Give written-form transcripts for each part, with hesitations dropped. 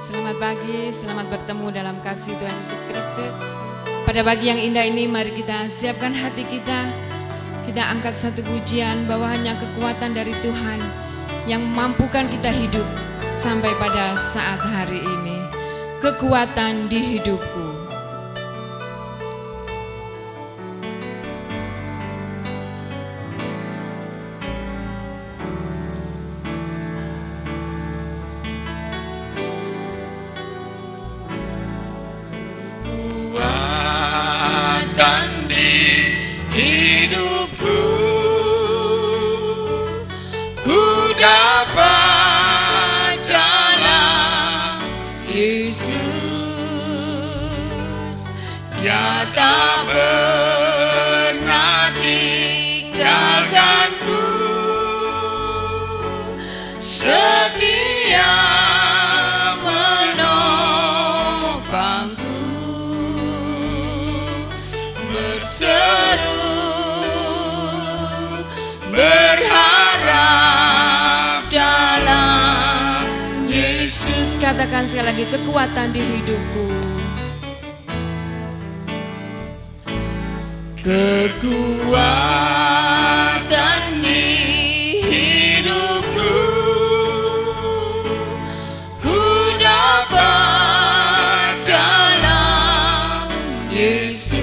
Selamat pagi, selamat bertemu dalam kasih Tuhan Yesus Kristus. Pada pagi yang indah ini mari kita siapkan hati kita. Kita angkat satu pujian bahwa hanya kekuatan dari Tuhan yang mampukan kita hidup sampai pada saat hari ini. Kekuatan di hidupku. Katakan sekali lagi, kekuatan di hidupku. Kekuatan di hidupku, ku dapat dalam Yesus.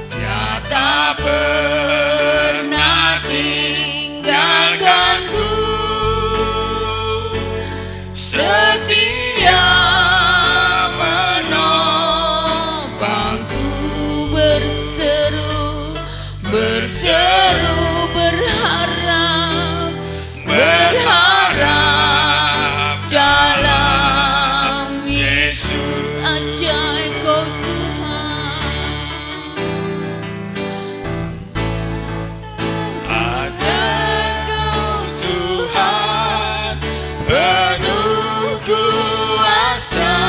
Dia tak pernah tinggalkanku. Setia menopangku, berseru berharap dalam Yesus. Ajaib kau Tuhan, ajaib kau Tuhan, penuh kuasa,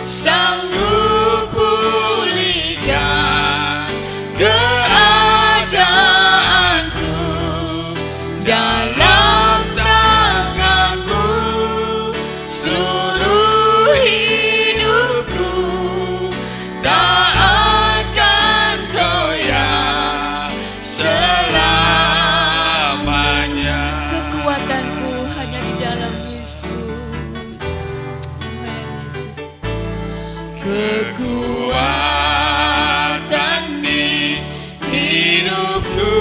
sanggup pulihkan keadaanku. Dalam tanganmu seluruh hidupku, tak akan goyah selamanya. Kekuatanku hanya di dalam Yesus. Kekuatan di hidupku,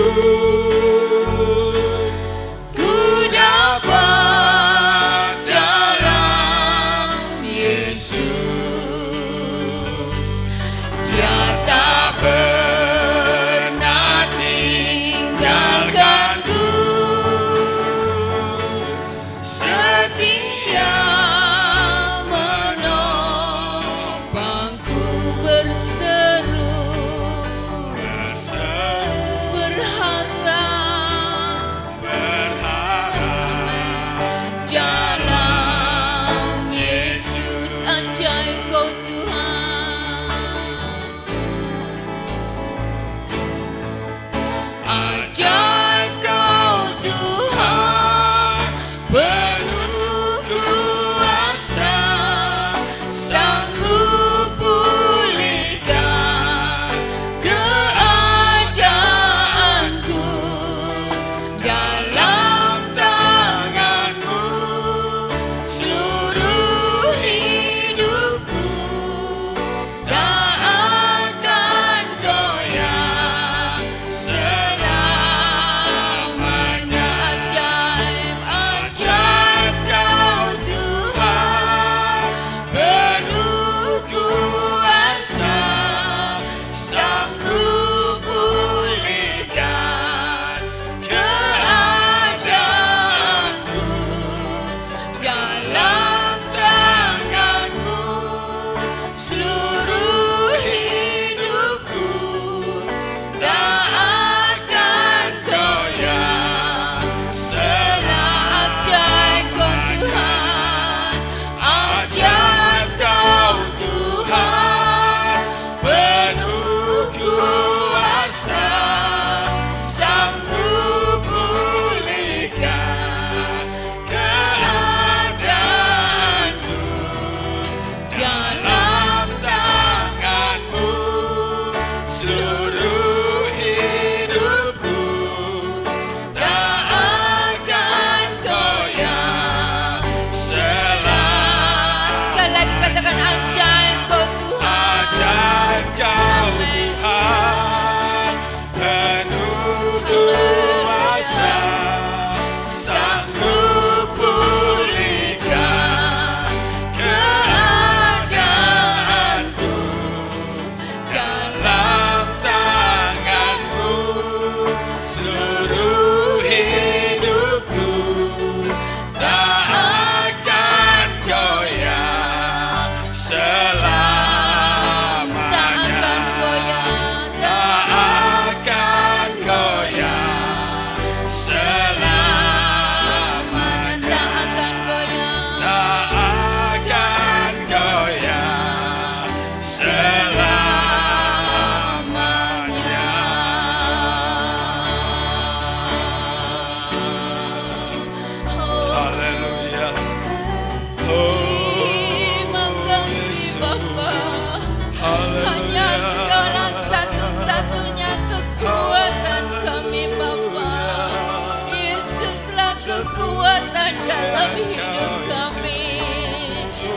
kekuatan dalam hidup kami.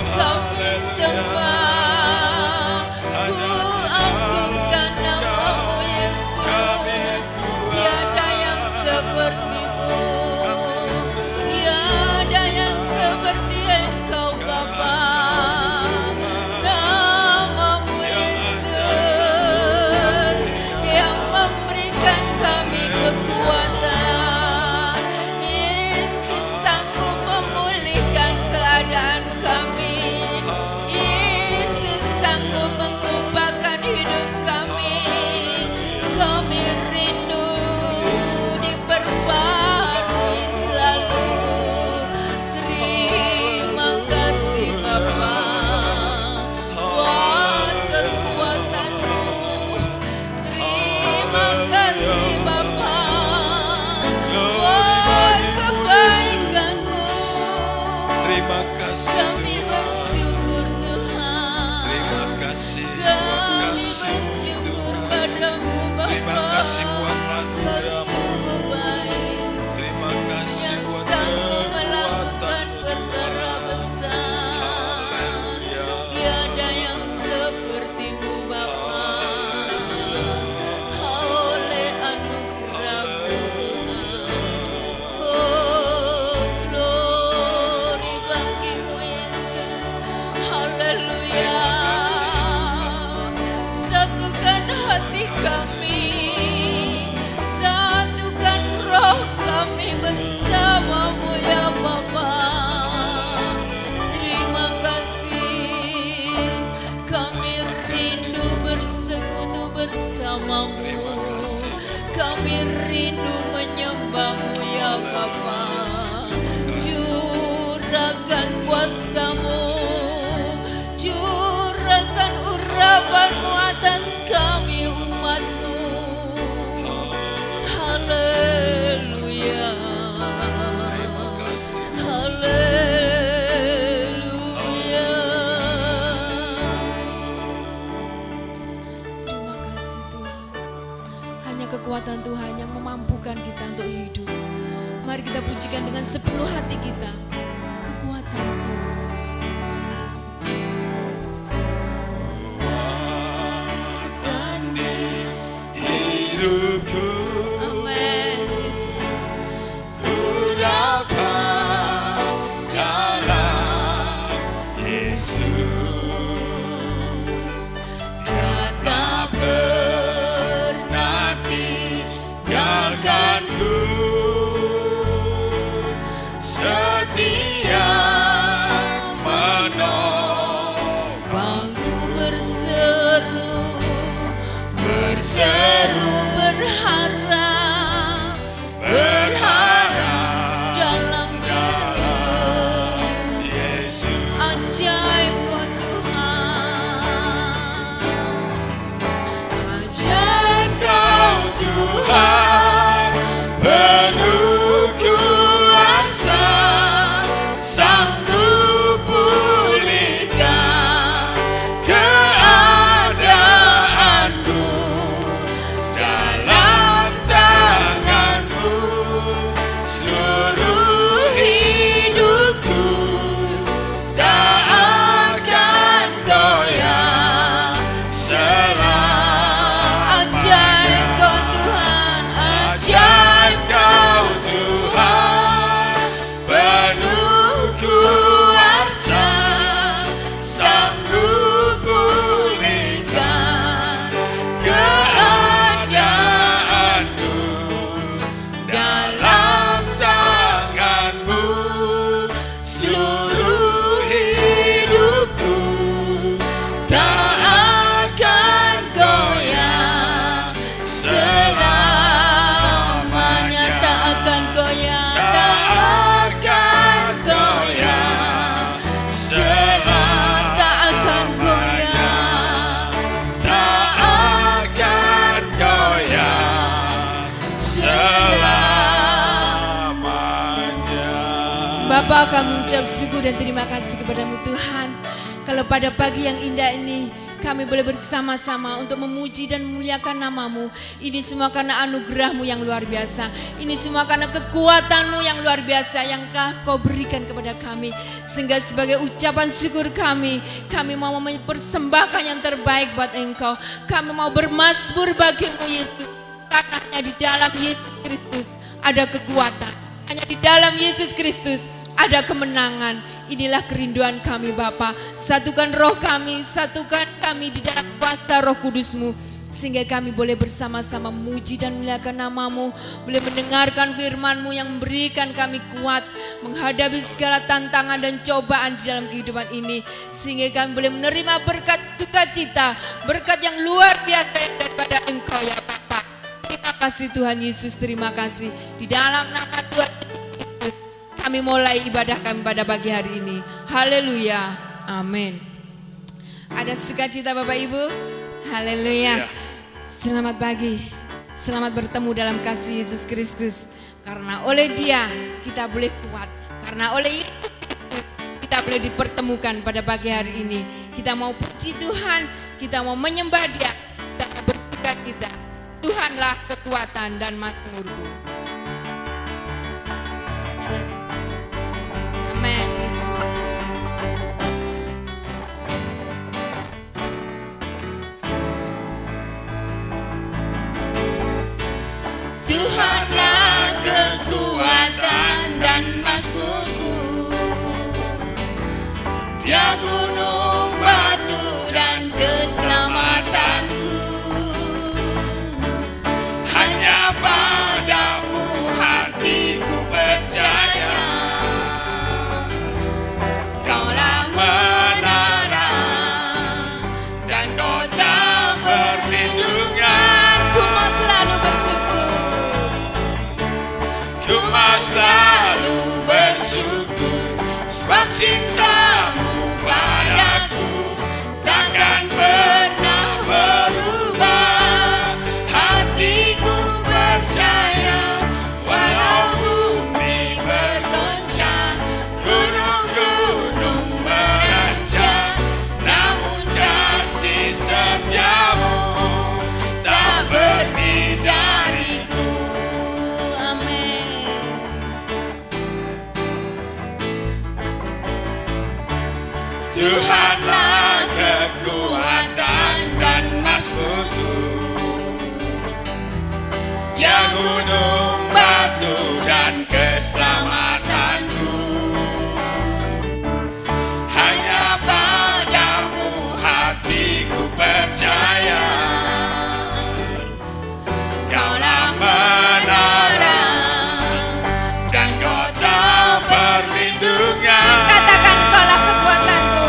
Kami sembah, ku agungkan namamu Yesus. Tiada yang sepertimu, tiada yang seperti Engkau Bapa. Namamu Yesus yang memberikan kami kekuatan. Yesus sanggup memulihkan keadaan kami. Yesus sanggup mengubahkan hidup kami. Kami rindu diperbarui selalu. Terima kasih Bapa buat kekuatan-Mu. Terima kasih Bapa buat kebaikan-Mu. Terima kasih Kami bersyukur Tuhan. Terima kasih. Kami bersyukur padamu Terima Bapa. kasih buat Kau anugerah-Mu. sungguh baik, Terima kasih yang buat sanggup melakukan kekuatan-Mu. perkara besar. Haleluya. Tiada yang sepertimu Bapa. Oleh anugerah-Mu Tuhan. Oh, glory bagi-Mu Yesus. Haleluya. Satukan hati kami, satukan roh kami bersama-Mu ya Bapa. Terima kasih, kami rindu bersekutu bersama-Mu. Kami rindu menyembah-Mu ya Bapa. Curahkan kuasa-Mu, curahkan urapan-Mu atas kami umat-Mu. Haleluya. Terima kasih. Haleluya. Terima kasih Tuhan. Hanya kekuatan Tuhan yang memampukan kita untuk hidup. Mari kita pujikan dengan sepenuh hati kita. Kekuatan-Mu. Yesus. Kuatan di hidupku, Amin. Yesus. ku dapat jalan Yesus. Dia tak Pernah tinggalkanku, setia menolongku, berseru, berseru berharap, berharap dalam Yesus. Yesus. Ajaib Kau Tuhan, ajaib Kau Tuhan, penuh kuasa, sanggup pulihkan keadaanku. Dalam tangan-Mu seluruh hidupku, tak akan goyah selama. ajaib Kau Tuhan, Ajaib Kau Tuhan, penuh kuasa, sanggup pulihkan keadaanku. Dalam tangan-Mu seluruh hidupku, tak akan goyah selamanya tak akan goyah, tak akan goyah selamanya, tak akan goyah. tak akan goyah selamanya. Bapa, kami ucap syukur dan terima kasih kepadamu Tuhan. Kalau pada pagi yang indah ini kami boleh bersama-sama untuk memuji dan memuliakan nama-Mu. Ini semua karena anugerah-Mu yang luar biasa. Ini semua karena kekuatan-Mu yang luar biasa yang Kau berikan kepada kami. Sehingga sebagai ucapan syukur kami mau mempersembahkan yang terbaik buat Engkau. Kami mau bermazmur bagi-Mu Yesus. Karena hanya di dalam Yesus Kristus ada kekuatan. Hanya di dalam Yesus Kristus ada kemenangan. Inilah kerinduan kami Bapa. Satukan roh kami, satukan kami di dalam kuasa Roh Kudus-Mu. Sehingga kami boleh bersama-sama memuji dan memuliakan nama-Mu. Boleh mendengarkan firman-Mu yang memberikan kami kuat menghadapi segala tantangan dan cobaan di dalam kehidupan ini. Sehingga kami boleh menerima berkat sukacita, berkat yang luar biasa daripada Engkau ya Bapa. Terima kasih Tuhan Yesus, terima kasih. Di dalam nama Tuhan Yesus, kami mulai ibadah kami pada pagi hari ini. Haleluya, amin. Ada sukacita Bapak Ibu? Haleluya. Selamat pagi, selamat bertemu dalam kasih Yesus Kristus. Karena oleh Dia kita boleh kuat. Karena oleh Yesus kita boleh dipertemukan pada pagi hari ini. Kita mau puji Tuhan, kita mau menyembah Dia, kita mau bersukacita. Tuhanlah kekuatan dan mazmurku. Amin Yesus. Tuhanlah kekuatan dan mazmurku. Dia gunung batu dan keselamatanku. Hanya padamu hatiku percaya. Kaulah menara dan kota perlindungan. Ku mau selalu bersyukur. Ku mau selalu bersyukur. Sebab cinta-Mu padaku takkan pernah berubah. Hatiku percaya walau bumi bergoncang, gunung-gunung beranjak, namun kasih setia-Mu tak pergi dariku. Amin. Tuhanlah kekuatan dan mazmurku. Dia gunung batu dan keselamatanku. Hanya padamu hatiku percaya. Kaulah menara dan kota perlindungan. Katakan kaulah kekuatanku.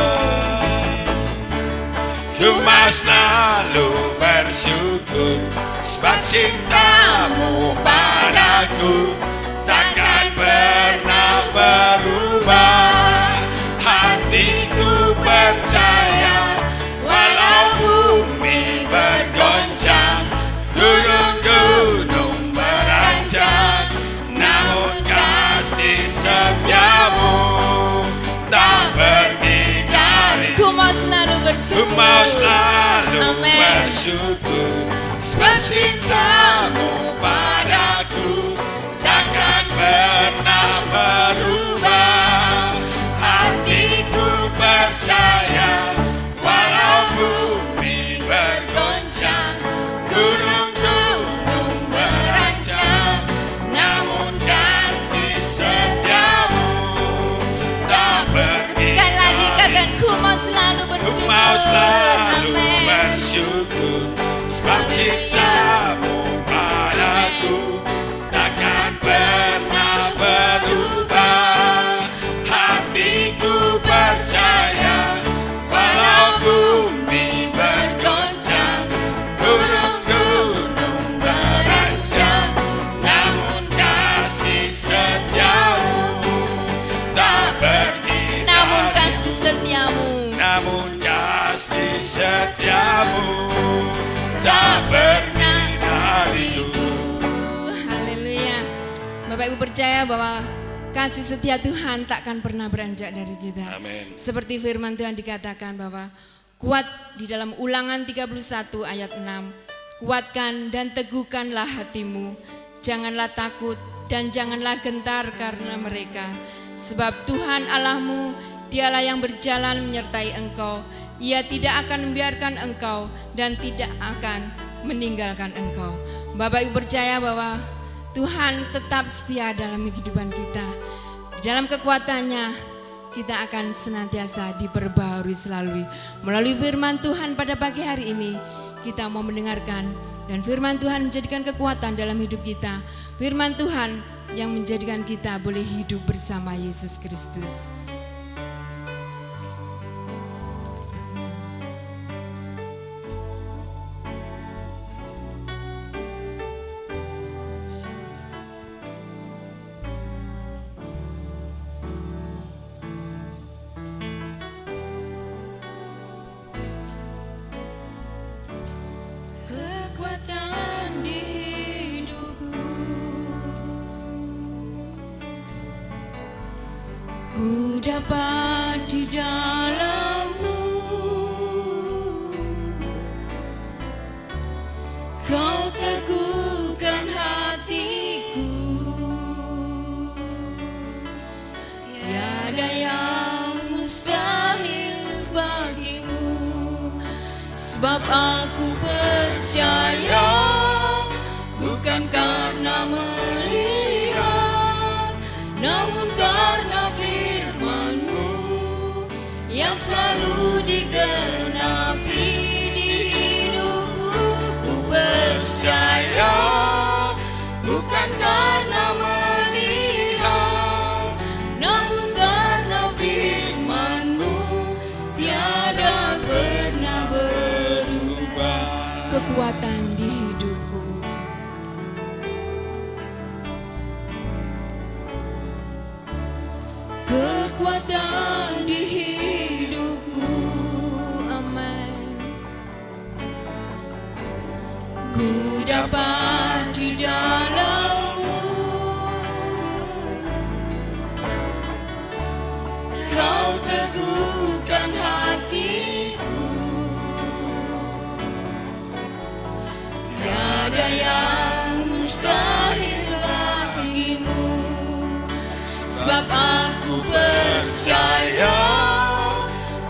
Ku mau selalu bersyukur. Sebab cinta-Mu padaku takkan pernah berubah. Hatiku percaya walau bumi bergoncang, gunung-gunung beranjak, namun kasih setia-Mu tak pergi dariku. Ku mau selalu bersyukur. Ku mau selalu bersyukur. Sebab cinta-Mu padaku takkan pernah berubah. Hatiku percaya walau bumi bergoncang, gunung-gunung beranjak, namun kasih setia-Mu tak pergi. Sekali lagi katakan ku mau selalu bersyukur. Ku mau selalu bersyukur. Sebab cinta-Mu padaku takkan pernah berubah. Hatiku percaya walau bumi bergoncang, gunung-gunung beranjak, namun kasih setia-Mu tak pergi. Namun kasih setia-Mu, namun kasih setia-Mu tak pernah dariku. Haleluya. Bapak Ibu percaya bahwa kasih setia Tuhan takkan pernah beranjak dari kita. Amin. Seperti firman Tuhan dikatakan bahwa Kuat di dalam Ulangan 31 ayat 6. Kuatkan dan teguhkanlah hatimu, janganlah takut dan janganlah gentar karena mereka. Sebab Tuhan Allahmu, Dialah yang berjalan menyertai engkau. Ia tidak akan membiarkan engkau dan tidak akan meninggalkan engkau. Bapak Ibu percaya bahwa Tuhan tetap setia dalam kehidupan kita. Di dalam kekuatannya kita akan senantiasa diperbaharui selalu. Melalui firman Tuhan pada pagi hari ini, kita mau mendengarkan dan firman Tuhan menjadikan kekuatan dalam hidup kita. Firman Tuhan yang menjadikan kita boleh hidup bersama Yesus Kristus. Kekuatan di hidupku, ku dapat di dalam-Mu. Kau teguhkan hatiku, tiada yang mustahil bagimu. Sebab aku percaya, bukan karena melihat, namun karena firman-Mu yang selalu digenapi di hidupku. Ku percaya, bukan karena melihat, namun karena firman-Mu tiada pernah berubah. Kekuatan di hidupku, kekuatan di hidupku, amin. Ku dapat di dalam-Mu, Kau teguhkan hatiku, tiada yang mustahil bagimu. Sebab aku percaya,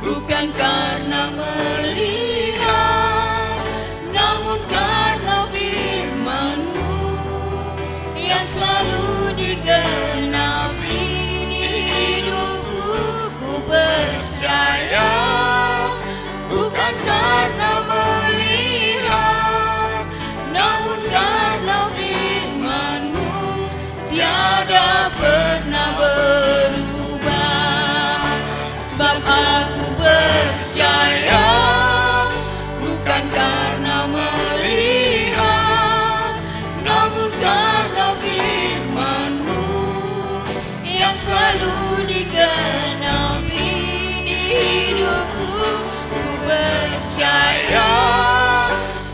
bukan karena melihat, namun karena firman-Mu yang selalu digenapi di hidupku. Ku percaya, bukan karena melihat, namun karena firman-Mu tiada pernah berubah. Sebab aku percaya, bukan karena melihat, namun karena firman-Mu yang selalu digenapi di hidupku. Ku percaya,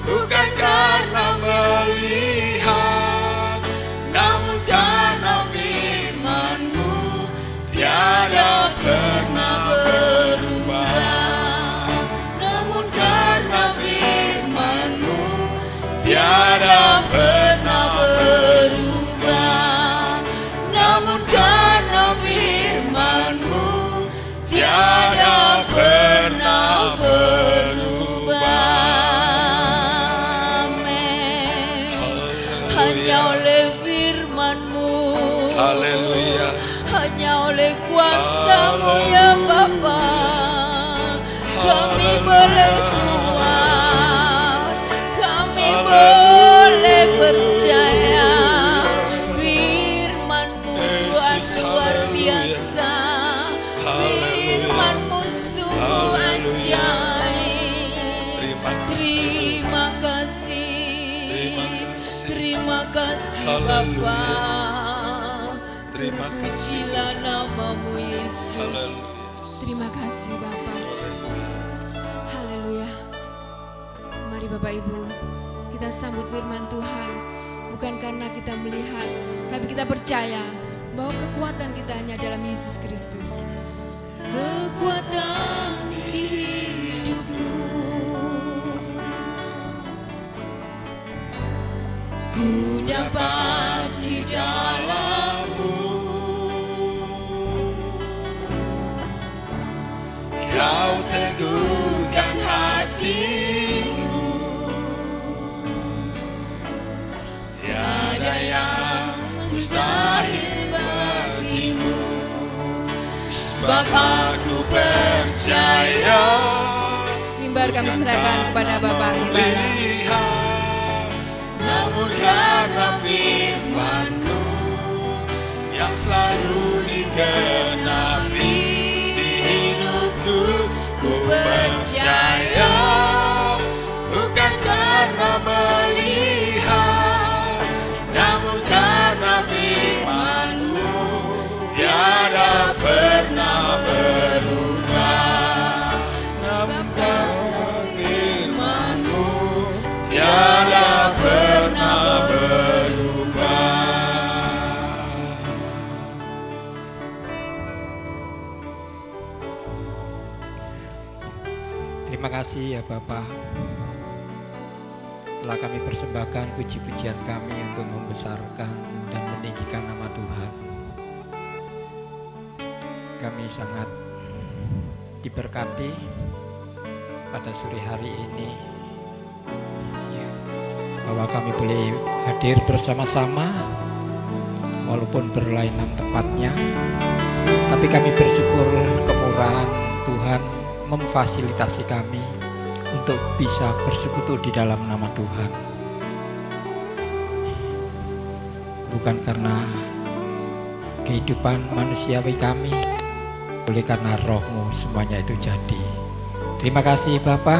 bukan karena melihat, namun karena firman-Mu tiada pernah berubah. Namun karena firman-Mu tiada pernah berubah. Namun karena firman-Mu tiada pernah berubah. Amin. Hanya oleh firman-Mu, Haleluya. hanya oleh kuasa-Mu ya Bapa, kami boleh kuat, kami boleh percaya. Firman-Mu Tuhan luar biasa, firman-Mu sungguh ajaib. Terima kasih, terima kasih Bapa. Terima kasih. Pujilah nama-Mu Yesus. Haleluya. Terima kasih Bapa. Haleluya. Mari Bapak Ibu, kita sambut firman Tuhan. Bukan karena kita melihat, tapi kita percaya bahwa kekuatan kita hanya dalam Yesus Kristus. Kekuatan di hidupku, sebab aku percaya. Mimbar kami serahkan kepada Bapak Gembala. Lihat, namun karena firman-Mu yang selalu digenapi di hidupku, ku percaya. Bukan karena melihat, namun karena firman-Mu tiada pernah berubah. Sebab karena firman-Mu tiada pernah berubah. Terima kasih ya Bapak, telah kami persembahkan puji-pujian kami untuk membesarkan dan meninggikan nama Tuhan. Kami sangat diberkati pada sore hari ini, ya, bahwa kami boleh hadir bersama-sama walaupun berlainan tempatnya, tapi kami bersyukur kemurahan Tuhan memfasilitasi kami untuk bisa bersekutu di dalam nama Tuhan. Bukan karena kehidupan manusiawi kami, oleh karena Roh-Mu semuanya itu jadi. Terima kasih Bapa,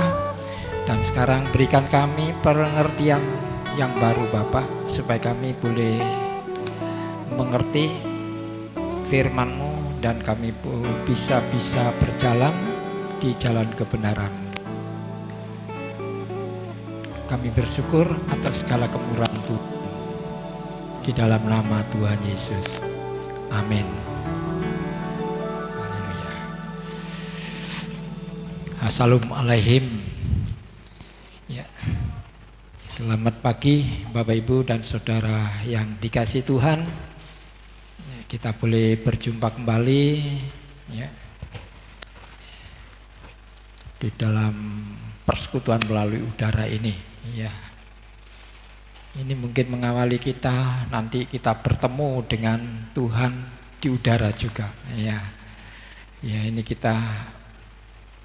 dan sekarang berikan kami pengertian yang baru Bapa, supaya kami boleh mengerti firman-Mu dan kami bisa berjalan di jalan kebenaran. Kami bersyukur atas segala kemurahan Tuhan, di dalam nama Tuhan Yesus. Amin. Assalamualaikum. Ya. Selamat pagi Bapak Ibu dan Saudara yang dikasihi Tuhan. Ya, kita boleh berjumpa kembali, ya, di dalam persekutuan melalui udara ini, ya. Ini mungkin mengawali kita, nanti kita bertemu dengan Tuhan di udara juga, ya. Ya, ini kita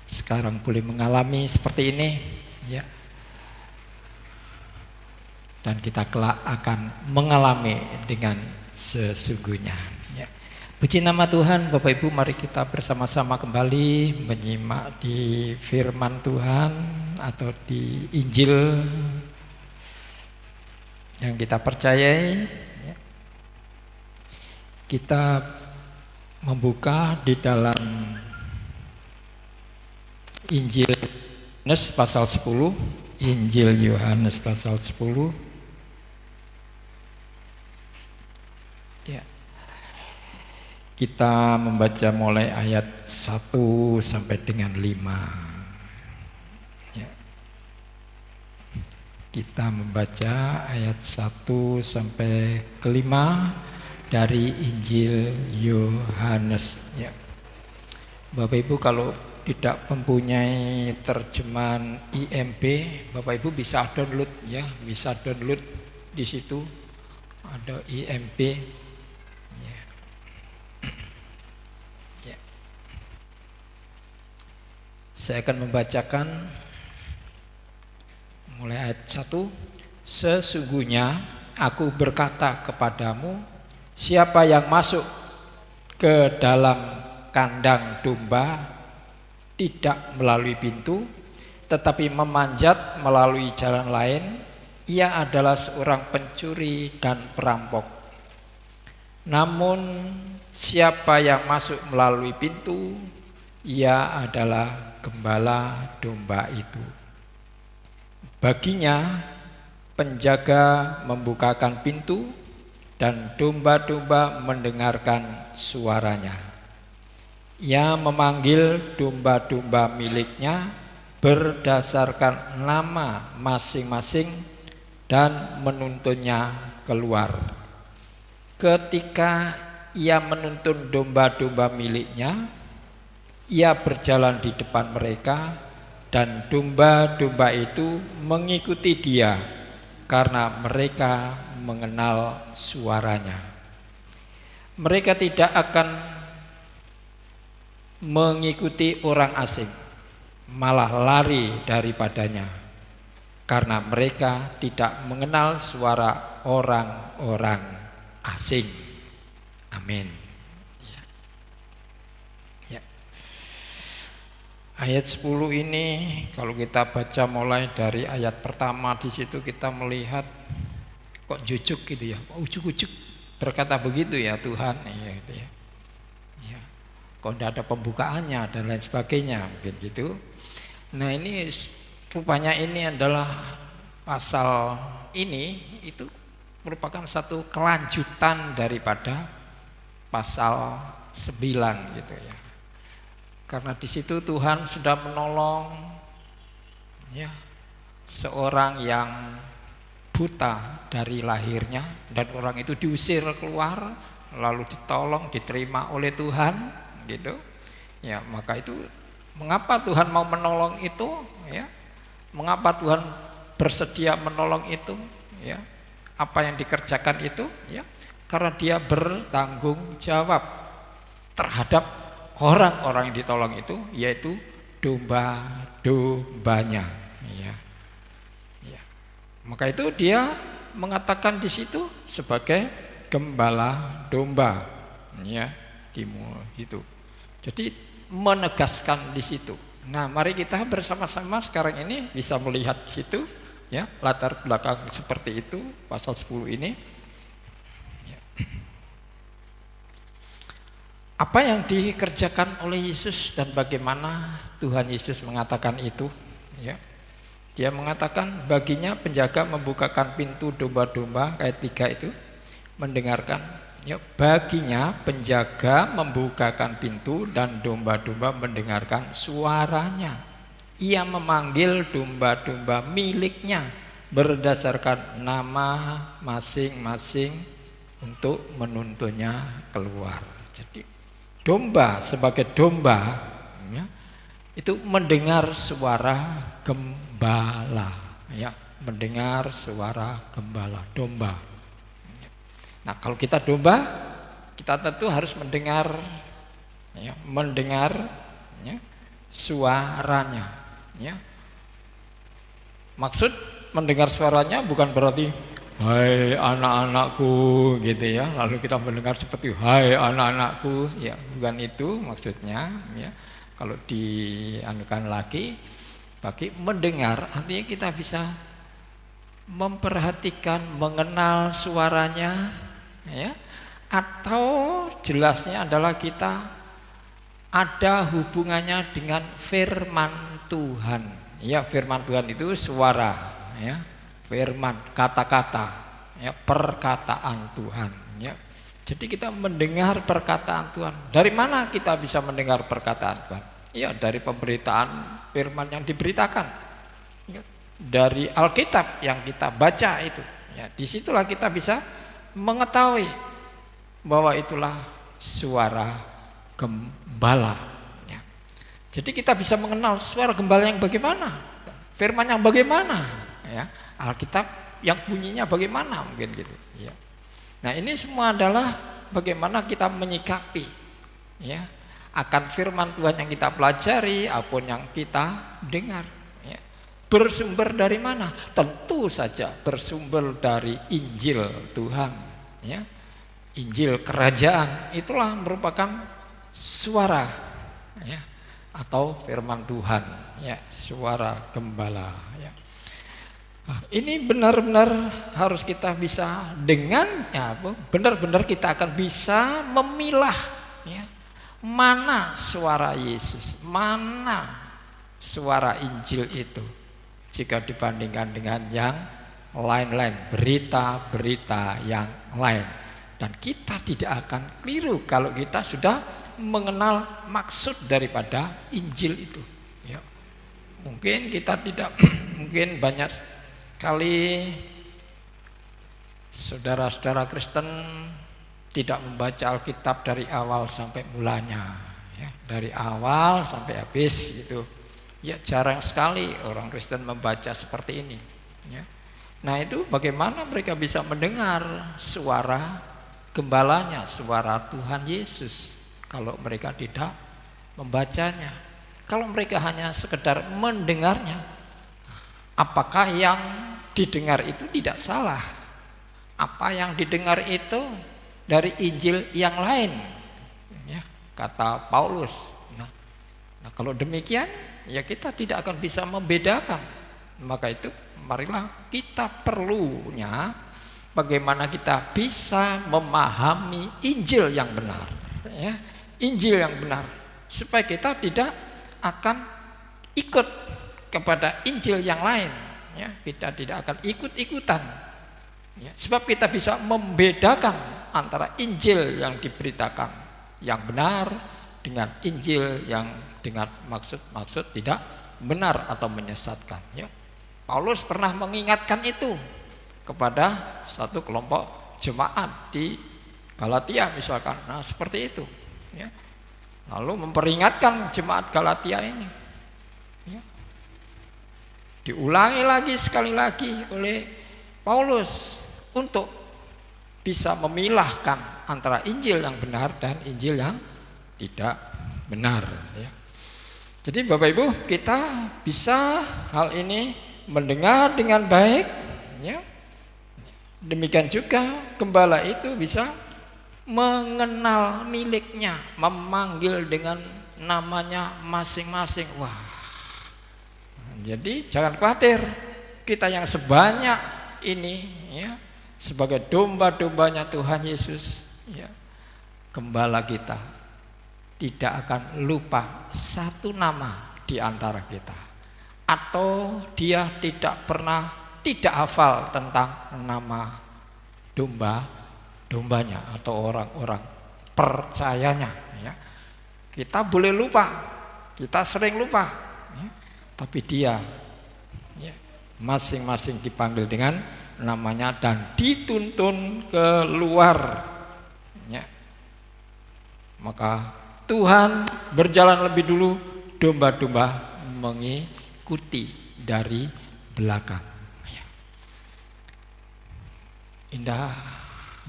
sekarang boleh mengalami seperti ini, ya. Dan kita kelak akan mengalami dengan sesungguhnya, ya. Puji nama Tuhan. Bapak Ibu, mari kita bersama-sama kembali menyimak di firman Tuhan atau di Injil yang kita percayai, ya. Kita membuka di dalam Injil Yohanes pasal 10, Injil Yohanes pasal 10. Ya. Kita membaca mulai ayat 1 sampai dengan 5. Ya. Kita membaca ayat 1 sampai ke 5 dari Injil Yohanes, ya. Bapak Ibu kalau tidak mempunyai terjemahan IMB, Bapak Ibu bisa download, ya, bisa download di situ ada IMB. Ya. Ya. Saya akan membacakan mulai ayat 1. Sesungguhnya aku berkata kepadamu, siapa yang masuk ke dalam kandang domba tidak melalui pintu, tetapi memanjat melalui jalan lain, ia adalah seorang pencuri dan perampok. Namun siapa yang masuk melalui pintu, ia adalah gembala domba itu. Baginya penjaga membukakan pintu dan domba-domba mendengarkan suaranya. Ia memanggil domba-domba miliknya berdasarkan nama masing-masing dan menuntunnya keluar. Ketika ia menuntun domba-domba miliknya, ia berjalan di depan mereka dan domba-domba itu mengikuti dia karena mereka mengenal suaranya. Mereka tidak akan mengikuti orang asing, malah lari daripadanya, karena mereka tidak mengenal suara orang-orang asing. Amin. Ya. Ayat 10 ini kalau kita baca mulai dari ayat pertama, di situ kita melihat kok jujuk gitu ya, ujuk-ujuk berkata begitu ya Tuhan, ya, gitu ya. Ya. Kok tidak ada pembukaannya dan lain sebagainya, mungkin gitu. Nah ini rupanya ini adalah pasal ini itu merupakan satu kelanjutan daripada pasal 9 gitu ya. Karena di situ Tuhan sudah menolong ya seorang yang buta dari lahirnya, dan orang itu diusir keluar lalu ditolong, diterima oleh Tuhan gitu. Ya, maka itu mengapa Tuhan mau menolong itu ya? Mengapa Tuhan bersedia menolong itu ya? Apa yang dikerjakan itu ya? Karena dia bertanggung jawab terhadap orang-orang yang ditolong itu, yaitu domba-dombanya ya. Ya. Maka itu dia mengatakan di situ sebagai gembala domba ya, itu. Jadi menegaskan di situ. Nah, mari kita bersama-sama sekarang ini bisa melihat situ ya, latar belakang seperti itu pasal 10 ini. Ya. Apa yang dikerjakan oleh Yesus dan bagaimana Tuhan Yesus mengatakan itu ya. Dia mengatakan baginya penjaga membukakan pintu domba-domba, ayat 3 itu, mendengarkan ya, baginya penjaga membukakan pintu dan domba-domba mendengarkan suaranya. Ia memanggil domba-domba miliknya berdasarkan nama masing-masing untuk menuntunnya keluar. Jadi domba sebagai domba ya, itu mendengar suara gembala ya, mendengar suara gembala domba. Nah, kalau kita domba, kita tentu harus mendengar ya, ya, suaranya ya. Maksud mendengar suaranya bukan berarti hai anak-anakku gitu ya, lalu kita mendengar seperti hai anak-anakku ya, bukan itu maksudnya ya. Kalau dianukan lagi bagi mendengar, artinya kita bisa memperhatikan, mengenal suaranya ya, atau jelasnya adalah kita ada hubungannya dengan firman Tuhan ya. Firman Tuhan itu suara ya, firman, kata-kata ya, perkataan Tuhan ya. Jadi kita mendengar perkataan Tuhan. Dari mana kita bisa mendengar perkataan Tuhan? Ya, dari pemberitaan firman yang diberitakan ya, dari Alkitab yang kita baca itu ya. Disitulah kita bisa mengetahui bahwa itulah suara gembala ya. Jadi kita bisa mengenal suara gembala yang bagaimana, firman yang bagaimana ya, Alkitab yang bunyinya bagaimana, mungkin gitu ya. Nah, ini semua adalah bagaimana kita menyikapi ya akan firman Tuhan yang kita pelajari apapun yang kita dengar ya. Bersumber dari mana? Tentu saja bersumber dari Injil Tuhan ya. Injil kerajaan itulah merupakan suara ya, atau firman Tuhan ya, suara gembala ya. Ini benar-benar harus kita bisa dengan ya, benar-benar kita akan bisa memilah ya, mana suara Yesus, mana suara Injil itu jika dibandingkan dengan yang lain-lain, berita-berita yang lain. Dan kita tidak akan keliru kalau kita sudah mengenal maksud daripada Injil itu ya. Mungkin kita tidak mungkin banyak kali saudara-saudara Kristen tidak membaca Alkitab dari awal sampai mulanya ya, dari awal sampai habis gitu ya. Jarang sekali orang Kristen membaca seperti ini ya. Nah, itu bagaimana mereka bisa mendengar suara gembalanya, suara Tuhan Yesus, kalau mereka tidak membacanya. Kalau mereka hanya sekedar mendengarnya, apakah yang didengar itu tidak salah? Apa yang didengar itu dari Injil yang lain, ya, kata Paulus. Nah, kalau demikian, ya kita tidak akan bisa membedakan. Maka itu marilah kita perlunya bagaimana kita bisa memahami Injil yang benar, ya, Injil yang benar, supaya kita tidak akan ikut kepada Injil yang lain, ya, kita tidak akan ikut-ikutan, ya, sebab kita bisa membedakan antara Injil yang diberitakan yang benar dengan Injil yang dengan maksud-maksud tidak benar atau menyesatkan, ya. Paulus pernah mengingatkan itu kepada satu kelompok jemaat di Galatia misalkan. Nah, seperti itu, ya. Lalu memperingatkan jemaat Galatia ini, ya. Diulangi lagi sekali lagi oleh Paulus untuk bisa memilahkan antara Injil yang benar dan Injil yang tidak benar, ya. Jadi Bapak Ibu, kita bisa hal ini mendengar dengan baik, ya. Demikian juga gembala itu bisa mengenal miliknya, memanggil dengan namanya masing-masing. Wah, jadi jangan khawatir, kita yang sebanyak ini, ya, sebagai domba-dombanya Tuhan Yesus, ya, gembala kita tidak akan lupa satu nama di antara kita, atau dia tidak hafal tentang nama dombanya atau orang-orang percayanya, ya. Kita boleh lupa, kita sering lupa, ya, tapi dia, ya, masing-masing dipanggil dengan namanya dan dituntun keluar, ya. Maka Tuhan berjalan lebih dulu, domba-domba mengikuti dari belakang, ya. Indah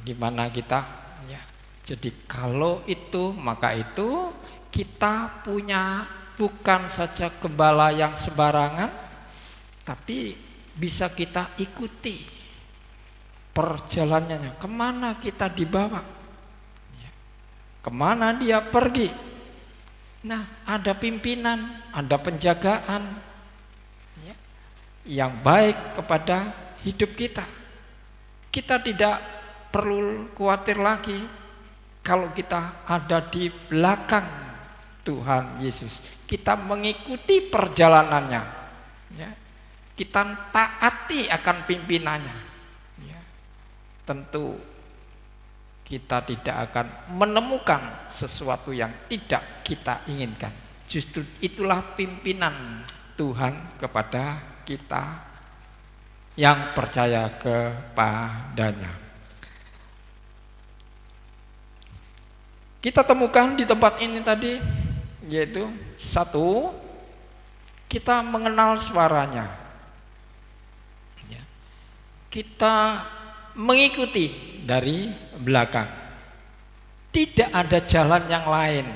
gimana kita, ya. Jadi kalau itu, maka itu kita punya bukan saja gembala yang sembarangan, tapi bisa kita ikuti perjalanannya, kemana kita dibawa, ya, kemana dia pergi. Nah, ada pimpinan, ada penjagaan, ya, yang baik kepada hidup kita. Kita tidak perlu khawatir lagi kalau kita ada di belakang Tuhan Yesus. Kita mengikuti perjalanannya, ya. Kita taati akan pimpinannya, ya. Tentu kita tidak akan menemukan sesuatu yang tidak kita inginkan. Justru itulah pimpinan Tuhan kepada kita yang percaya kepadanya. Kita temukan di tempat ini tadi, yaitu satu, kita mengenal suaranya, ya. Kita mengikuti dari belakang, tidak ada jalan yang lain.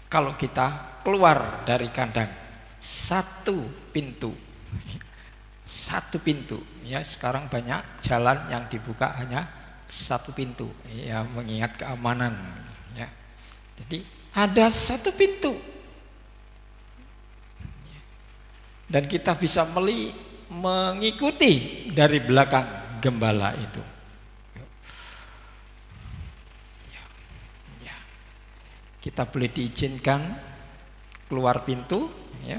Kalau kita keluar dari kandang, satu pintu, ya. Sekarang banyak jalan yang dibuka hanya satu pintu, ya, mengingat keamanan, ya. Jadi ada satu pintu, dan kita bisa mengikuti dari belakang gembala itu, ya. Kita boleh diizinkan keluar pintu, ya,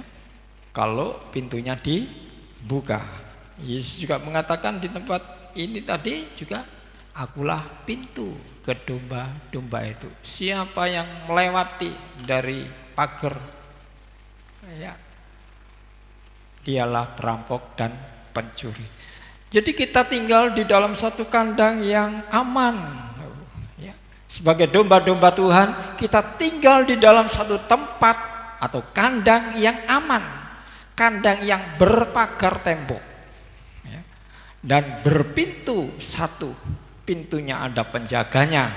kalau pintunya dibuka. Yesus juga mengatakan di tempat ini tadi juga, akulah pintu ke domba-domba itu. Siapa yang melewati dari pagar, ya, dialah perampok dan pencuri. Jadi kita tinggal di dalam satu kandang yang aman, ya. Sebagai domba-domba Tuhan, kita tinggal di dalam satu tempat atau kandang yang aman, kandang yang berpagar tembok, ya, dan berpintu satu. Pintunya ada penjaganya.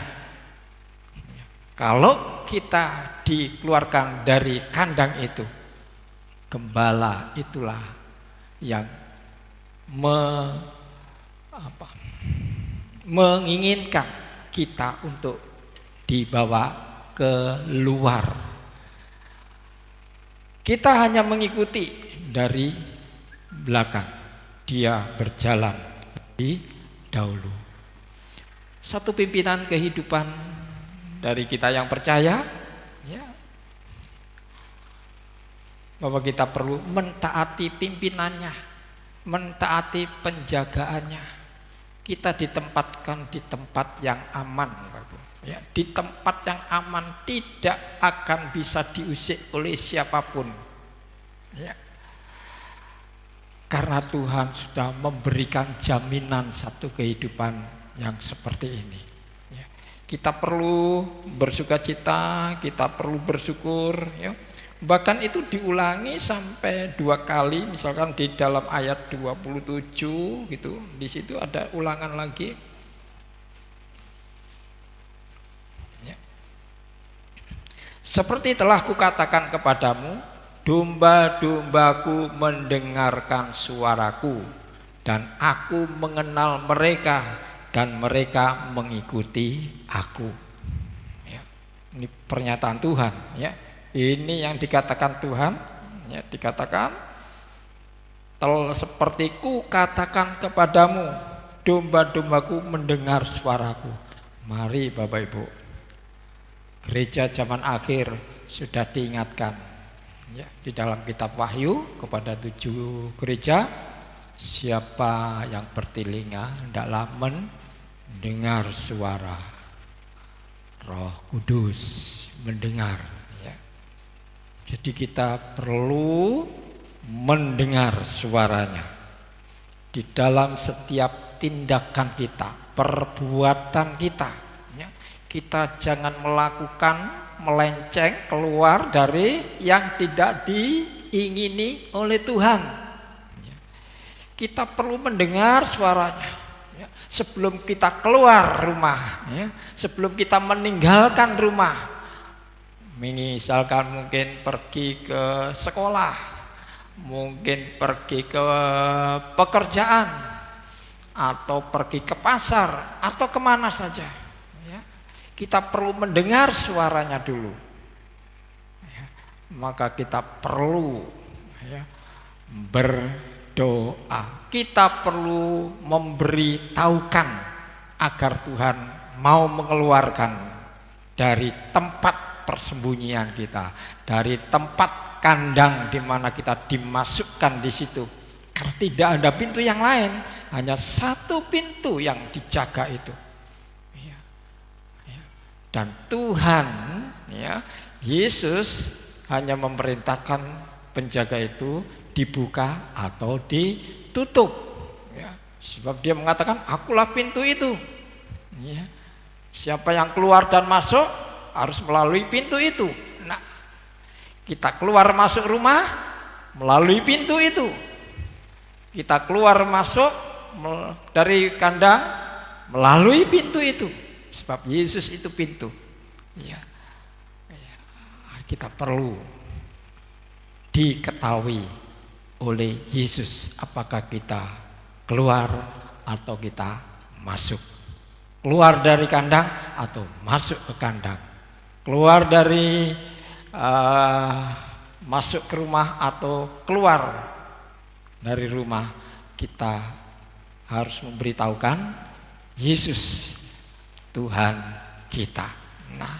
Kalau kita dikeluarkan dari kandang itu, gembala itulah yang menginginkan kita untuk dibawa keluar. Kita hanya mengikuti dari belakang, dia berjalan di dahulu. Satu pimpinan kehidupan dari kita yang percaya, ya, bahwa kita perlu mentaati pimpinannya, mentaati penjagaannya. Kita ditempatkan di tempat yang aman, ya, di tempat yang aman, tidak akan bisa diusik oleh siapapun, ya. Karena Tuhan sudah memberikan jaminan satu kehidupan yang seperti ini, ya. Kita perlu bersukacita, kita perlu bersyukur, ya. Bahkan itu diulangi sampai 2 kali, misalkan di dalam ayat 27 gitu, di situ ada ulangan lagi, ya. Seperti telah kukatakan kepadamu, domba-dombaku mendengarkan suaraku, dan aku mengenal mereka, dan mereka mengikuti aku. Ya, ini pernyataan Tuhan, ya. Ini yang dikatakan Tuhan, ya, dikatakan seperti ku katakan kepadamu, domba-dombaku mendengar suaraku. Mari Bapak Ibu, gereja zaman akhir sudah diingatkan, ya, di dalam kitab Wahyu kepada 7 gereja, siapa yang bertelinga hendaklah mendengar suara Roh Kudus, mendengar, ya. Jadi kita perlu mendengar suaranya di dalam setiap tindakan kita, perbuatan kita, ya. Kita jangan melakukan melenceng keluar dari yang tidak diingini oleh Tuhan, ya. Kita perlu mendengar suaranya, ya, sebelum kita keluar rumah, ya, sebelum kita meninggalkan rumah. Misalkan mungkin pergi ke sekolah, mungkin pergi ke pekerjaan, atau pergi ke pasar, atau kemana saja, ya. Kita perlu mendengar suaranya dulu, ya. Maka kita perlu, ya, berdoa. Kita perlu memberitahukan agar Tuhan mau mengeluarkan dari tempat persembunyian kita, dari tempat kandang di mana kita dimasukkan di situ. Karena tidak ada pintu yang lain, hanya satu pintu yang dijaga itu. Ya. Ya. Dan Tuhan, ya, Yesus hanya memerintahkan penjaga itu dibuka atau ditutup. Ya. Sebab dia mengatakan, akulah pintu itu. Ya. Siapa yang keluar dan masuk harus melalui pintu itu. Nah, kita keluar masuk rumah melalui pintu itu. Kita keluar masuk dari kandang melalui pintu itu. Sebab Yesus itu pintu. Ya. Ya. Kita perlu diketahui oleh Yesus apakah kita keluar atau kita masuk. Keluar dari kandang atau masuk ke kandang. Keluar dari masuk ke rumah atau keluar dari rumah, kita harus memberitahukan Yesus Tuhan kita. Nah,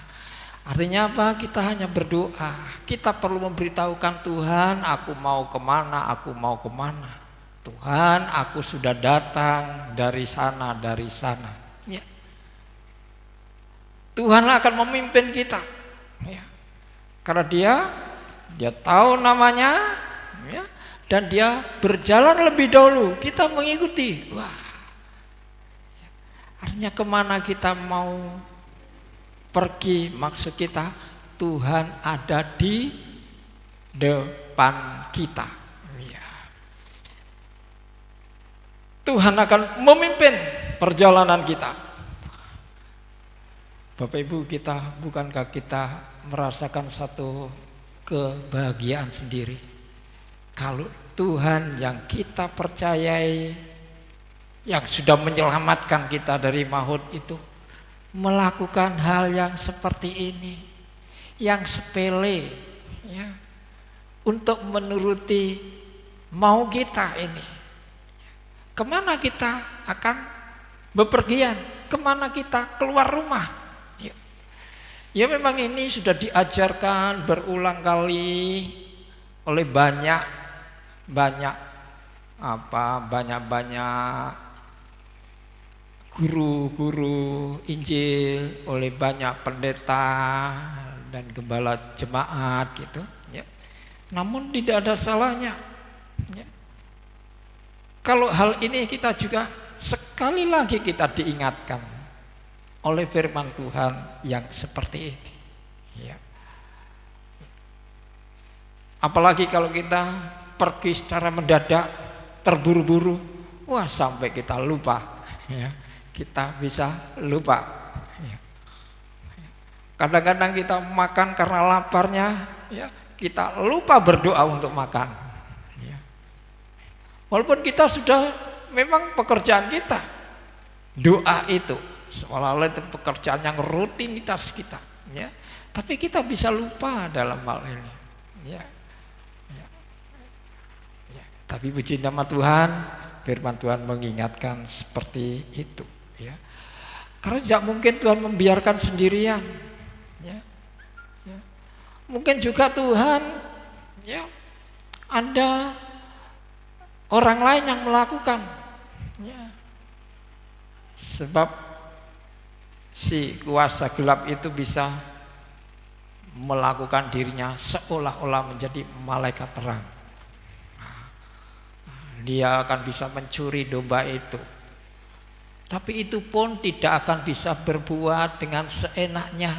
artinya apa? Kita hanya berdoa. Kita perlu memberitahukan Tuhan, aku mau kemana, aku mau kemana. Tuhan, aku sudah datang dari sana, dari sana. Ya. Tuhan akan memimpin kita, ya. Karena dia tahu namanya, ya, dan dia berjalan lebih dahulu, kita mengikuti. Wah, artinya kemana kita mau pergi, maksud kita Tuhan ada di depan kita, ya. Tuhan akan memimpin perjalanan kita. Bapak Ibu, bukankah kita merasakan satu kebahagiaan sendiri. Kalau Tuhan yang kita percayai, yang sudah menyelamatkan kita dari maut itu, melakukan hal yang seperti ini, yang sepele, ya, untuk menuruti mau kita ini. Kemana kita akan bepergian? Kemana kita keluar rumah? Ya memang ini sudah diajarkan berulang kali oleh banyak guru-guru Injil, oleh banyak pendeta dan gembala jemaat gitu, ya. Namun tidak ada salahnya, ya. Kalau hal ini kita juga sekali lagi kita diingatkan oleh firman Tuhan yang seperti ini, ya. Apalagi kalau kita pergi secara mendadak, terburu-buru, wah sampai kita lupa, ya. Kita bisa lupa, ya. Kadang-kadang kita makan karena laparnya, ya, kita lupa berdoa untuk makan, ya. Walaupun kita sudah memang pekerjaan kita doa itu, seolah-olah itu pekerjaan yang rutinitas kita, ya. Tapi kita bisa lupa dalam hal ini, ya. Tapi puji nama Tuhan, firman Tuhan mengingatkan seperti itu, ya. Karena tidak mungkin Tuhan membiarkan sendirian, ya. Mungkin juga Tuhan, ya, ada orang lain yang melakukan, ya. Sebab si kuasa gelap itu bisa melakukan dirinya seolah-olah menjadi malaikat terang. Dia akan bisa mencuri domba itu, tapi itu pun tidak akan bisa berbuat dengan seenaknya,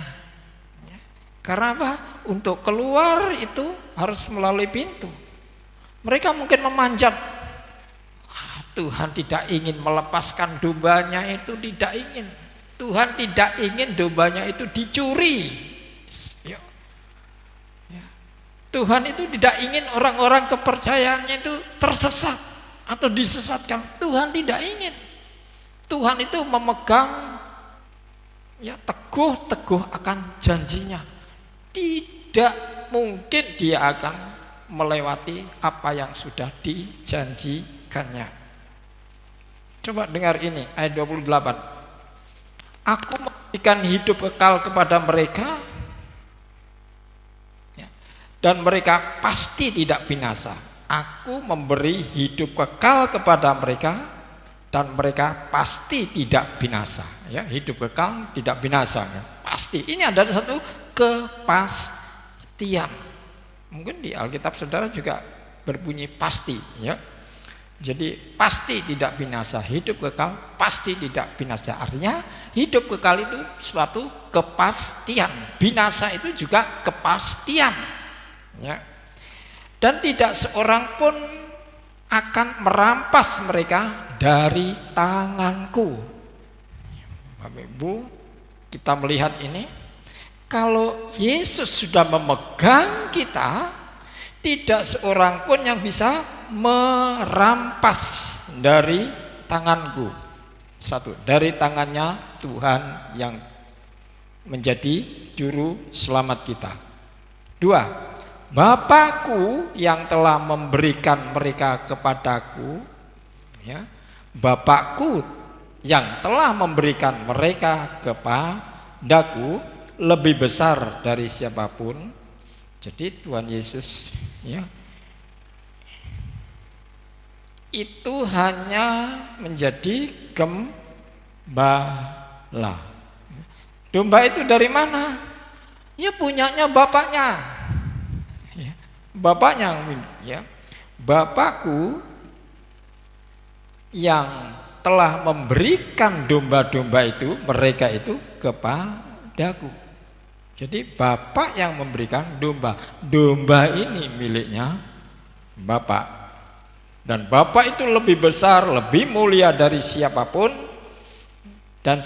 ya. Karena apa? Untuk keluar itu harus melalui pintu. Mereka mungkin memanjat. Tuhan tidak ingin melepaskan dombanya itu, tidak ingin. Tuhan tidak ingin dombanya itu dicuri, ya. Tuhan itu tidak ingin orang-orang kepercayaannya itu tersesat atau disesatkan. Tuhan tidak ingin. Tuhan itu memegang, ya, teguh akan janjinya. Tidak mungkin dia akan melewati apa yang sudah dijanjikannya. Coba dengar ini ayat 28. Aku memberikan hidup kekal kepada mereka, ya, dan mereka pasti tidak binasa. Aku memberi hidup kekal kepada mereka dan mereka pasti tidak binasa, ya. Hidup kekal tidak binasa, ya. Pasti. Ini adalah satu kepastian. Mungkin di Alkitab saudara juga berbunyi pasti, ya. Jadi pasti tidak binasa, hidup kekal pasti tidak binasa. Artinya hidup kekal itu suatu kepastian, binasa itu juga kepastian, ya. Dan tidak seorang pun akan merampas mereka dari tanganku. Bapak Ibu, kita melihat ini, kalau Yesus sudah memegang kita, tidak seorang pun yang bisa merampas dari tanganku. Satu, dari tangannya Tuhan yang menjadi juru selamat kita. Dua, Bapakku yang telah memberikan mereka kepadaku, ya, Bapakku yang telah memberikan mereka kepadaku lebih besar dari siapapun. Jadi Tuhan Yesus, ya, itu hanya menjadi gembala. Domba itu dari mana? Ya punyanya bapaknya, ya, bapaknya, ya. Bapakku yang telah memberikan domba-domba itu, mereka itu kepadaku. Jadi Bapak yang memberikan domba. Domba ini miliknya Bapak. Dan Bapak itu lebih besar, lebih mulia dari siapapun. Dan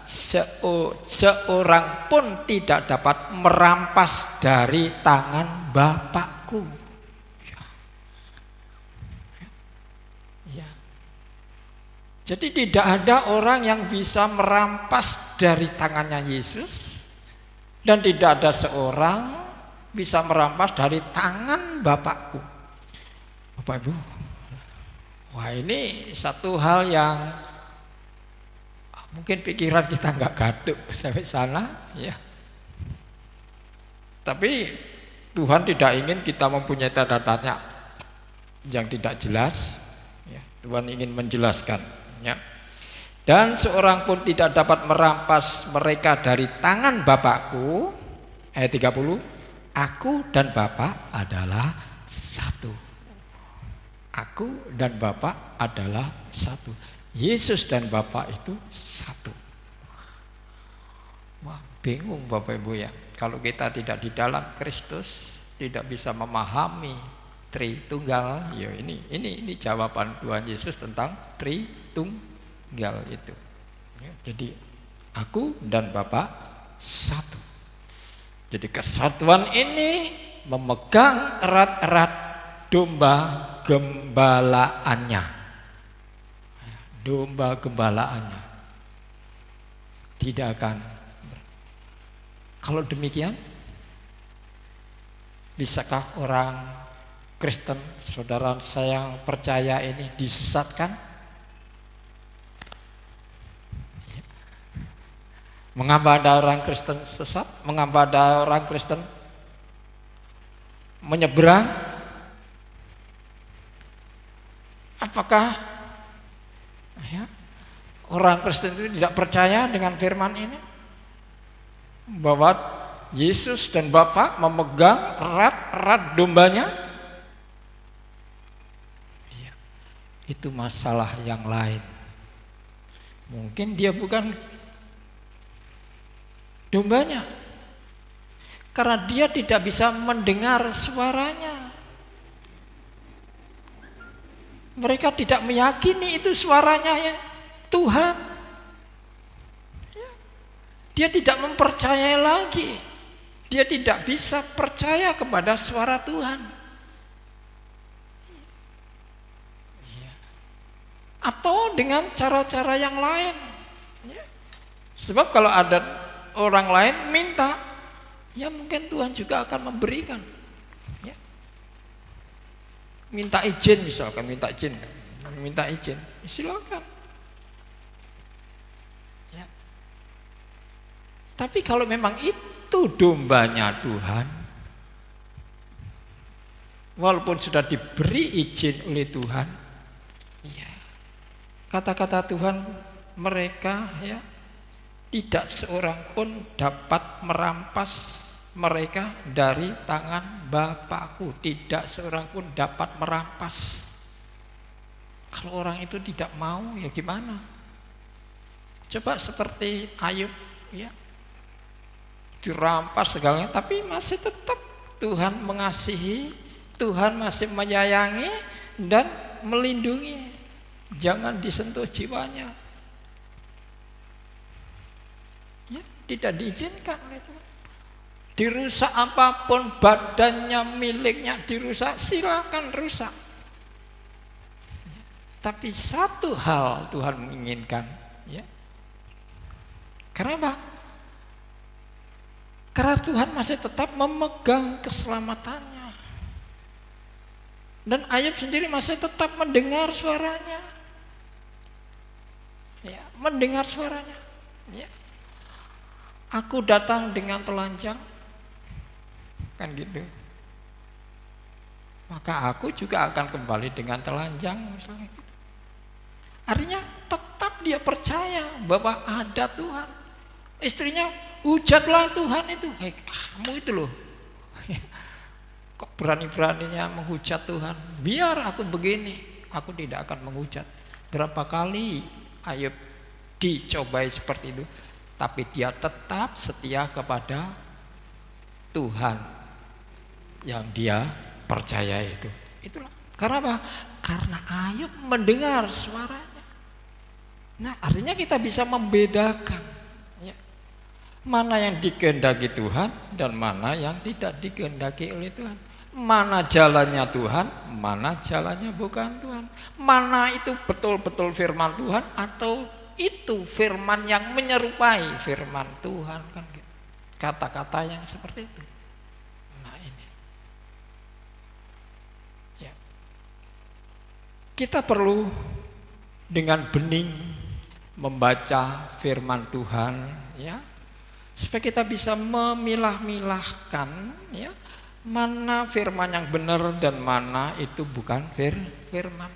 seorang pun tidak dapat merampas dari tangan Bapakku. Ya. Jadi tidak ada orang yang bisa merampas dari tangannya Yesus, dan tidak ada seorang bisa merampas dari tangan Bapakku. Bapak Ibu, wah ini satu hal yang mungkin pikiran kita nggak gaduk sampai sana, ya. Tapi Tuhan tidak ingin kita mempunyai tanda tanya yang tidak jelas, ya. Tuhan ingin menjelaskan, ya. Dan seorang pun tidak dapat merampas mereka dari tangan Bapakku. Ayat 30, aku dan Bapa adalah satu. Aku dan Bapa adalah satu. Yesus dan Bapa itu satu. Wah, bingung Bapak Ibu ya. Kalau kita tidak di dalam Kristus, tidak bisa memahami Tritunggal. Ya ini jawaban Tuhan Yesus tentang Tritunggal itu. Ya, jadi aku dan Bapa satu. Jadi kesatuan ini memegang erat-erat domba gembalaannya. Domba gembalaannya tidak akan. Kalau demikian, bisakah orang Kristen, saudara saya yang percaya ini disesatkan? Mengapa ada orang Kristen sesat? Mengapa ada orang Kristen menyeberang? Apakah ya, orang Kristen itu tidak percaya dengan firman ini? Bahwa Yesus dan Bapa memegang erat-erat dombanya? Ya, itu masalah yang lain. Mungkin dia bukan dombanya, karena dia tidak bisa mendengar suaranya. Mereka tidak meyakini itu suaranya ya Tuhan. Dia tidak mempercayai lagi. Dia tidak bisa percaya kepada suara Tuhan. Atau dengan cara-cara yang lain. Sebab kalau ada orang lain minta, ya mungkin Tuhan juga akan memberikan. Ya. Minta izin misalkan, minta izin, silakan. Ya. Tapi kalau memang itu dombanya Tuhan, walaupun sudah diberi izin oleh Tuhan, ya, kata-kata Tuhan mereka ya, tidak seorang pun dapat merampas mereka dari tangan Bapakku. Tidak seorang pun dapat merampas. Kalau orang itu tidak mau, ya gimana? Coba seperti Ayub, ya, dirampas segalanya, tapi masih tetap Tuhan mengasihi, Tuhan masih menyayangi dan melindungi. Jangan disentuh jiwanya. Ya, tidak diizinkan oleh Tuhan. Dirusak apapun badannya, miliknya dirusak, silakan rusak. Ya, tapi satu hal Tuhan menginginkan, ya. Kenapa? Karena Tuhan masih tetap memegang keselamatannya. Dan Ayub sendiri masih tetap mendengar suaranya. Ya, mendengar suaranya. Ya. Aku datang dengan telanjang, kan gitu. Maka aku juga akan kembali dengan telanjang, misalnya gitu. Artinya tetap dia percaya bahwa ada Tuhan. Istrinya, hujatlah Tuhan itu. Hei, kamu itu loh, kok berani-beraninya menghujat Tuhan? Biar aku begini, aku tidak akan menghujat. Berapa kali Ayub dicobai seperti itu, tapi dia tetap setia kepada Tuhan yang dia percaya itu. Itulah. Karena apa? Karena Ayub mendengar suaranya. Nah, artinya kita bisa membedakan Mana yang dikehendaki Tuhan dan mana yang tidak dikehendaki oleh Tuhan. Mana jalannya Tuhan, mana jalannya bukan Tuhan. Mana itu betul-betul firman Tuhan atau itu firman yang menyerupai firman Tuhan, kan gitu. Kata-kata yang seperti itu. Nah ini ya. Kita perlu dengan bening membaca firman Tuhan, ya, supaya kita bisa memilah-milahkan, ya, mana firman yang benar dan mana itu bukan firman.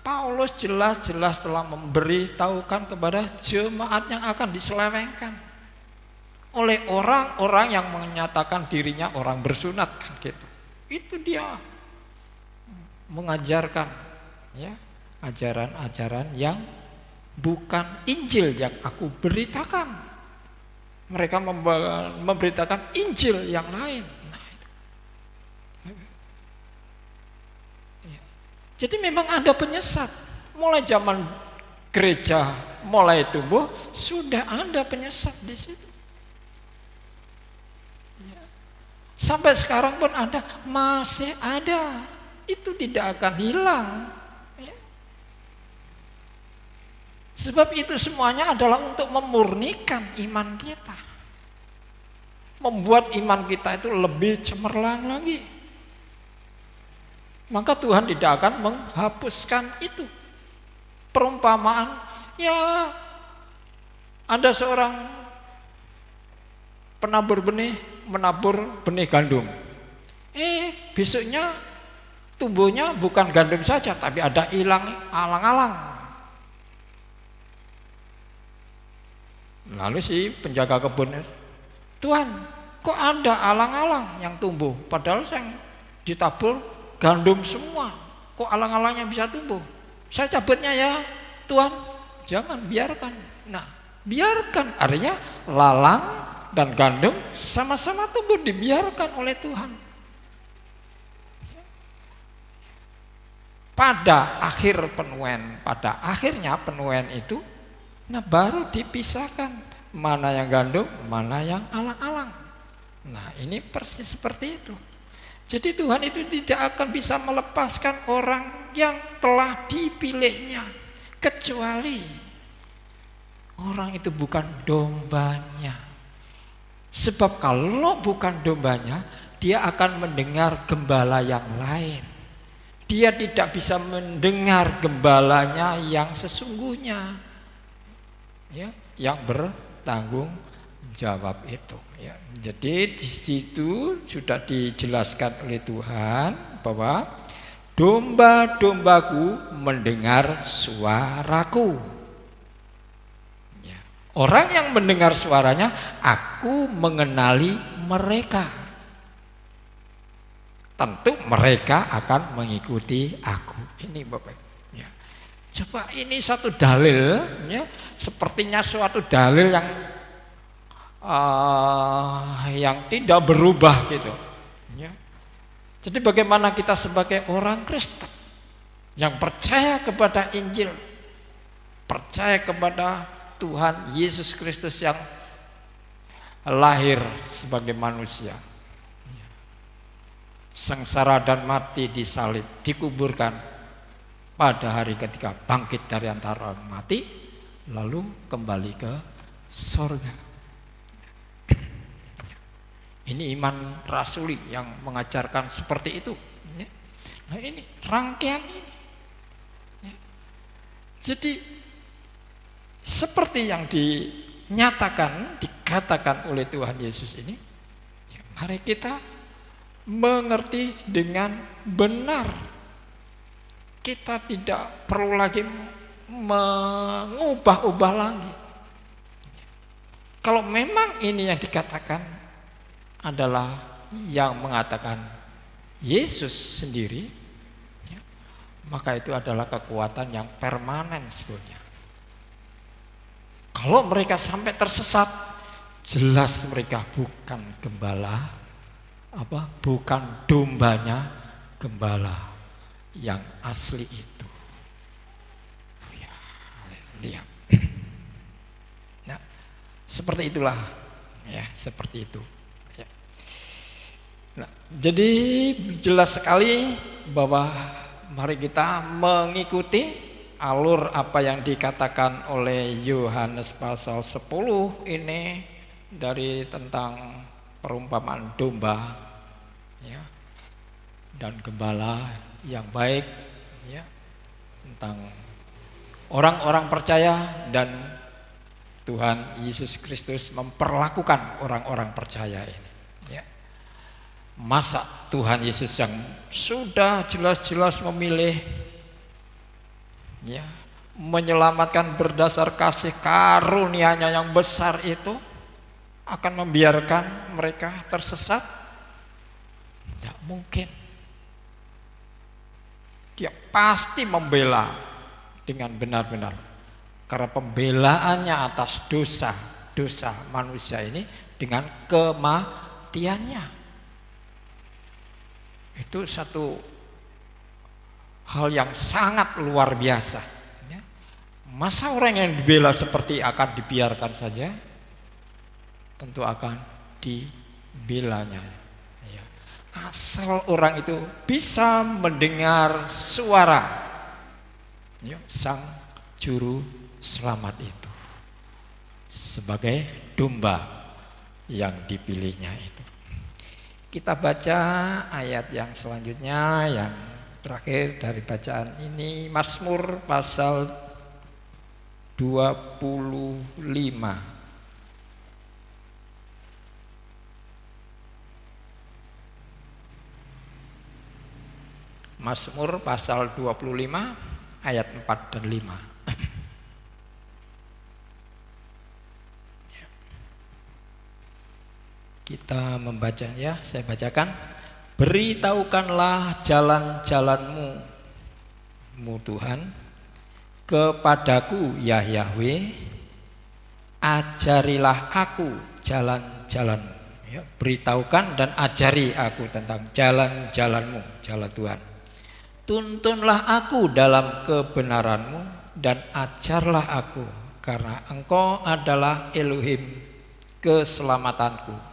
Paulus jelas-jelas telah memberitahukan kepada jemaat yang akan diselewengkan oleh orang-orang yang menyatakan dirinya orang bersunat, kan gitu. Itu dia mengajarkan, ya, ajaran-ajaran yang bukan Injil yang aku beritakan. Mereka memberitakan Injil yang lain. Jadi memang ada penyesat. Mulai zaman gereja mulai tumbuh, sudah ada penyesat di situ. Sampai sekarang pun ada, masih ada. Itu tidak akan hilang. Sebab itu semuanya adalah untuk memurnikan iman kita, membuat iman kita itu lebih cemerlang lagi. Maka Tuhan tidak akan menghapuskan itu. Perumpamaan, ya, ada seorang penabur benih menabur benih gandum. Besoknya tumbuhnya bukan gandum saja, tapi ada hilang alang-alang. Lalu si penjaga kebun, Tuhan, kok ada alang-alang yang tumbuh? Padahal yang ditabur gandum semua, kok alang-alangnya bisa tumbuh? Saya cabutnya ya Tuhan. Jangan, biarkan. Nah, biarkan artinya lalang dan gandum sama-sama tumbuh, dibiarkan oleh Tuhan. Pada akhir penuaian, pada akhirnya penuaian itu, nah baru dipisahkan mana yang gandum, mana yang alang-alang. Nah ini persis seperti itu. Jadi Tuhan itu tidak akan bisa melepaskan orang yang telah dipilihnya, kecuali orang itu bukan dombanya. Sebab kalau bukan dombanya, dia akan mendengar gembala yang lain. Dia tidak bisa mendengar gembalanya yang sesungguhnya, ya, yang bertanggung jawab itu, ya. Jadi di situ sudah dijelaskan oleh Tuhan bahwa domba-dombaku mendengar suaraku. Ya. Orang yang mendengar suaranya, aku mengenali mereka. Tentu mereka akan mengikuti aku. Ini Bapak. Ya. Coba ini satu dalil, ya, sepertinya suatu dalil yang tidak berubah gitu, ya. Jadi bagaimana kita sebagai orang Kristen yang percaya kepada Injil, percaya kepada Tuhan Yesus Kristus yang lahir sebagai manusia, sengsara dan mati di salib, dikuburkan, pada hari ketiga bangkit dari antara orang mati, lalu kembali ke surga. Ini iman rasuli yang mengajarkan seperti itu. Nah ini rangkaian ini. Jadi seperti yang dinyatakan, dikatakan oleh Tuhan Yesus ini, mari kita mengerti dengan benar. Kita tidak perlu lagi mengubah-ubah lagi. Kalau memang ini yang dikatakan adalah yang mengatakan Yesus sendiri, ya, maka itu adalah kekuatan yang permanen sebetulnya. Kalau mereka sampai tersesat, jelas mereka bukan gembala, bukan dombanya gembala yang asli itu. Ya, haleluya. Nah, Seperti itulah, ya, seperti itu. Ya. Nah, jadi jelas sekali bahwa mari kita mengikuti alur apa yang dikatakan oleh Yohanes pasal 10 ini dari tentang perumpamaan domba, ya, dan gembala yang baik, ya, tentang orang-orang percaya dan Tuhan Yesus Kristus memperlakukan orang-orang percaya ini. Ya. Masa Tuhan Yesus yang sudah jelas-jelas memilih, ya, menyelamatkan berdasar kasih karunia-Nya yang besar itu, akan membiarkan mereka tersesat? Tidak mungkin. Dia pasti membela dengan benar-benar. Karena pembelaannya atas dosa manusia ini dengan kematiannya. Itu satu hal yang sangat luar biasa. Masa orang yang dibela seperti akan dibiarkan saja? Tentu akan dibelanya. Asal orang itu bisa mendengar suara, ya, Sang Juru Selamat itu sebagai domba yang dipilihnya itu. Kita baca ayat yang selanjutnya, yang terakhir dari bacaan ini, Mazmur pasal 25. Mazmur pasal 25 ayat 4 dan 5. Kita membacanya, saya bacakan. Beritahukanlah jalan-jalan-Mu, Tuhan, kepadaku, ya Yahweh, ajarilah aku jalan-jalan-Mu. Ya, beritahukan dan ajari aku tentang jalan-jalan-Mu, jalan Tuhan. Tuntunlah aku dalam kebenaran-Mu dan ajarlah aku, karena Engkau adalah Elohim keselamatanku.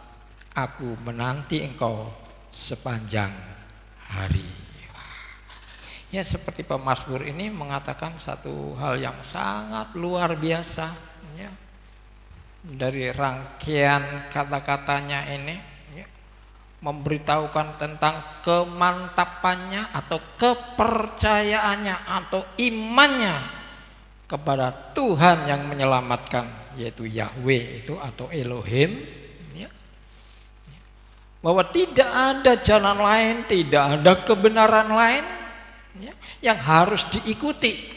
Aku menanti Engkau sepanjang hari. Ya, seperti pemazmur ini mengatakan satu hal yang sangat luar biasa, ya. Dari rangkaian kata-katanya ini, ya, memberitahukan tentang kemantapannya atau kepercayaannya atau imannya kepada Tuhan yang menyelamatkan, yaitu Yahweh itu atau Elohim, ya. Bahwa tidak ada jalan lain, tidak ada kebenaran lain, ya, yang harus diikuti.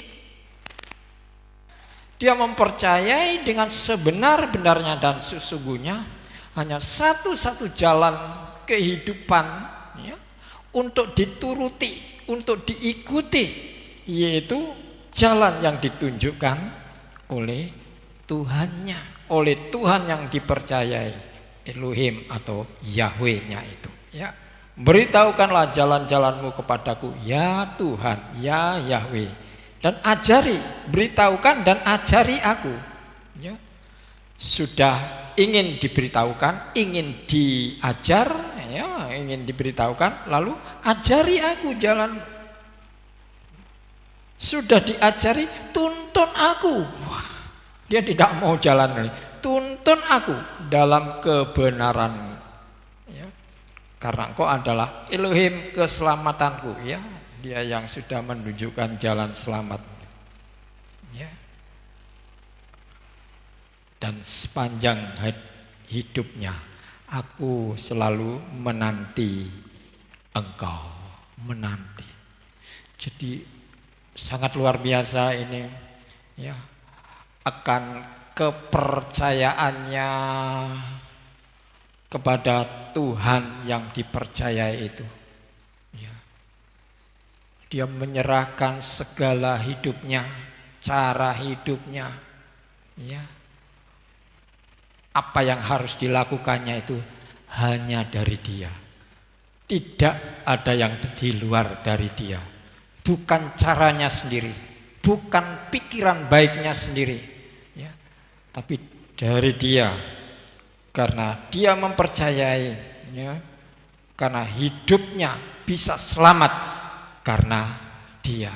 Dia mempercayai dengan sebenar-benarnya dan sesungguhnya hanya satu-satu jalan kehidupan, ya, untuk dituruti, untuk diikuti, yaitu jalan yang ditunjukkan oleh Tuhannya, oleh Tuhan yang dipercayai, Elohim atau Yahweh-nya itu, ya. Beritahukanlah jalan-jalan-Mu kepadaku, ya Tuhan, ya Yahweh, dan ajari, beritahukan dan ajari aku, ya. Sudah ingin diberitahukan, ingin diajar, ya, ingin diberitahukan, lalu ajari aku jalan. Sudah diajari, tuntun aku. Wah, dia tidak mau jalan, tuntun aku dalam kebenaran, ya. Karena Engkau adalah Elohim keselamatanku, ya. Dia yang sudah menunjukkan jalan selamat, ya. Dan sepanjang hidupnya aku selalu menanti Engkau, menanti. Jadi sangat luar biasa ini, ya, akan kepercayaannya kepada Tuhan yang dipercayai itu, ya. Dia menyerahkan segala hidupnya, cara hidupnya, ya. Apa yang harus dilakukannya itu hanya dari Dia. Tidak ada yang di luar dari Dia. Bukan caranya sendiri, bukan pikiran baiknya sendiri, ya. Tapi dari Dia, karena Dia mempercayai, ya, karena hidupnya bisa selamat karena Dia,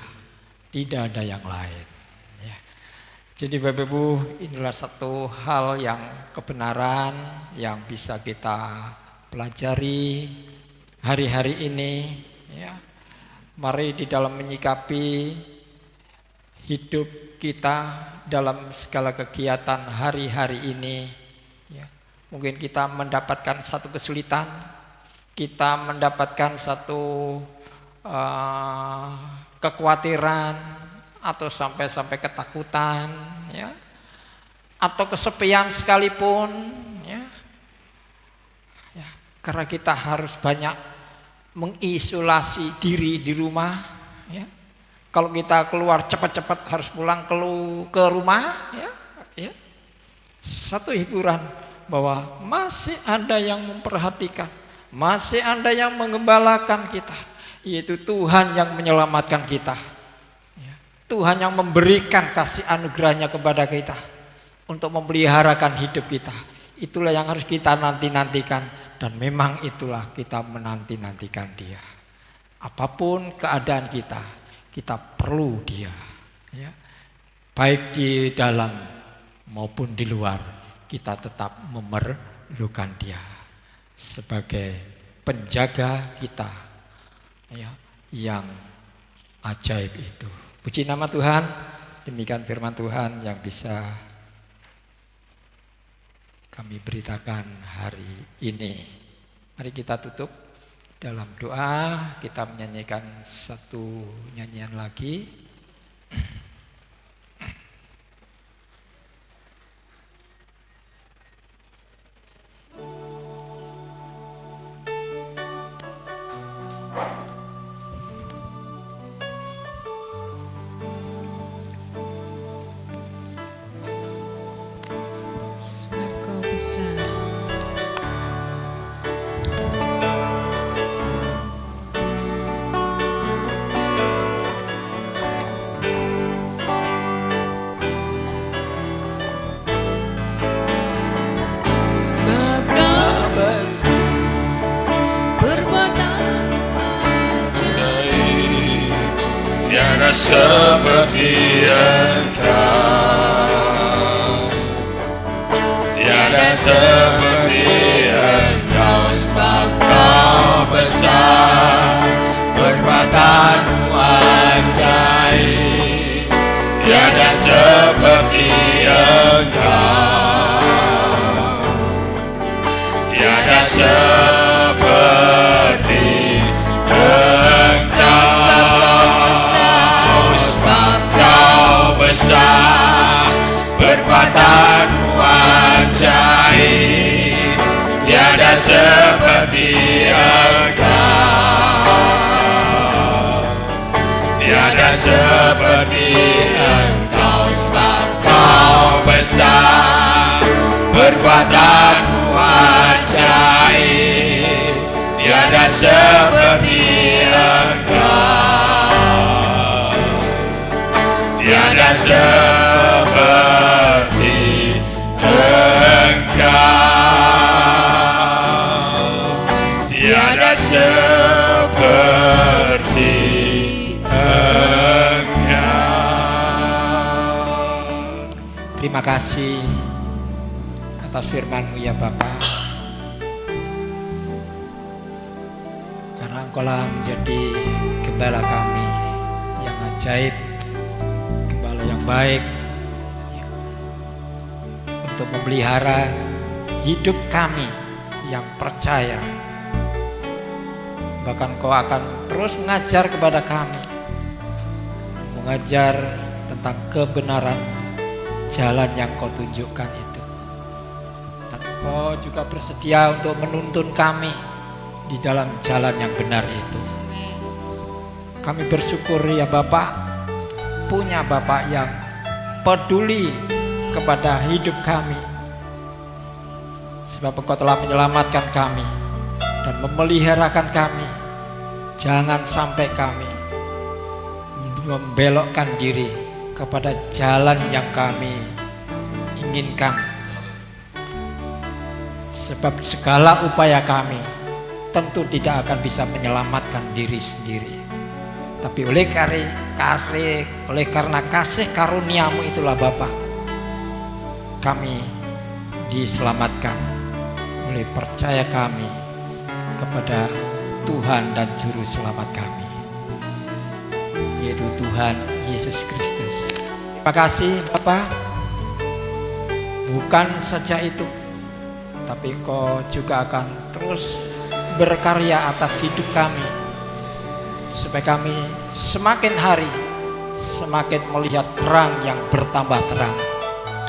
tidak ada yang lain, ya. Jadi Bapak Ibu, inilah satu hal yang kebenaran yang bisa kita pelajari hari-hari ini, ya. Mari di dalam menyikapi hidup kita dalam segala kegiatan hari-hari ini, ya. Mungkin kita mendapatkan satu kesulitan, kita mendapatkan satu kekhawatiran atau sampai ketakutan, ya, atau kesepian sekalipun, ya. Ya, karena kita harus banyak mengisolasi diri di rumah, ya. Kalau kita keluar cepat-cepat harus pulang ke rumah, ya, ya. Satu hiburan bahwa masih ada yang memperhatikan, masih ada yang mengembalakan kita, yaitu Tuhan yang menyelamatkan kita, ya. Tuhan yang memberikan kasih anugerahnya kepada kita untuk memeliharakan hidup kita. Itulah yang harus kita nanti-nantikan, dan memang itulah kita menanti-nantikan Dia. Apapun keadaan kita perlu Dia, ya. Baik di dalam maupun di luar, kita tetap memerlukan Dia sebagai penjaga kita, ya, yang ajaib itu. Puji nama Tuhan. Demikian firman Tuhan yang bisa kami beritakan hari ini. Mari kita tutup dalam doa. Kita menyanyikan satu nyanyian lagi. Sebab Kau besar. Sebab Kau besar, perbuatan ajaib, Tiada seperti Engkau, tiada seperti Engkau. Sebab Kau besar, perbuatan-Mu ajaib, tiada seperti Engkau, tiada seperti Engkau. Sebab Kau besar, Sebab Kau besar, perbuatan-Mu ajaib, tiada seperti Engkau, tiada seperti Engkau. Sebab Kau besar, perbuatan-Mu ajaib, tiada seperti Engkau, tiada seperti Engkau, tiada seperti Engkau. Terima kasih atas firman-Mu ya Bapa, karena Engkaulah menjadi gembala kami yang ajaib, gembala yang baik, untuk memelihara hidup kami yang percaya. Bahkan Kau akan terus mengajar kepada kami, mengajar tentang kebenaran jalan yang Kau tunjukkan itu. Dan Kau juga bersedia untuk menuntun kami di dalam jalan yang benar itu. Kami bersyukur ya Bapak, punya Bapak yang peduli kepada hidup kami, sebab Engkau telah menyelamatkan kami dan memeliharakan kami. Jangan sampai kami membelokkan diri kepada jalan yang kami inginkan Sebab segala upaya kami tentu tidak akan bisa menyelamatkan diri sendiri. Tapi oleh karena kasih karuniamu itulah Bapa, kami diselamatkan oleh percaya kami kepada Tuhan dan Juru Selamat kami, yaitu Tuhan Yesus Kristus. Terima kasih Bapa. Bukan saja itu, tapi Kau juga akan terus berkarya atas hidup kami, supaya kami semakin hari semakin melihat terang yang bertambah terang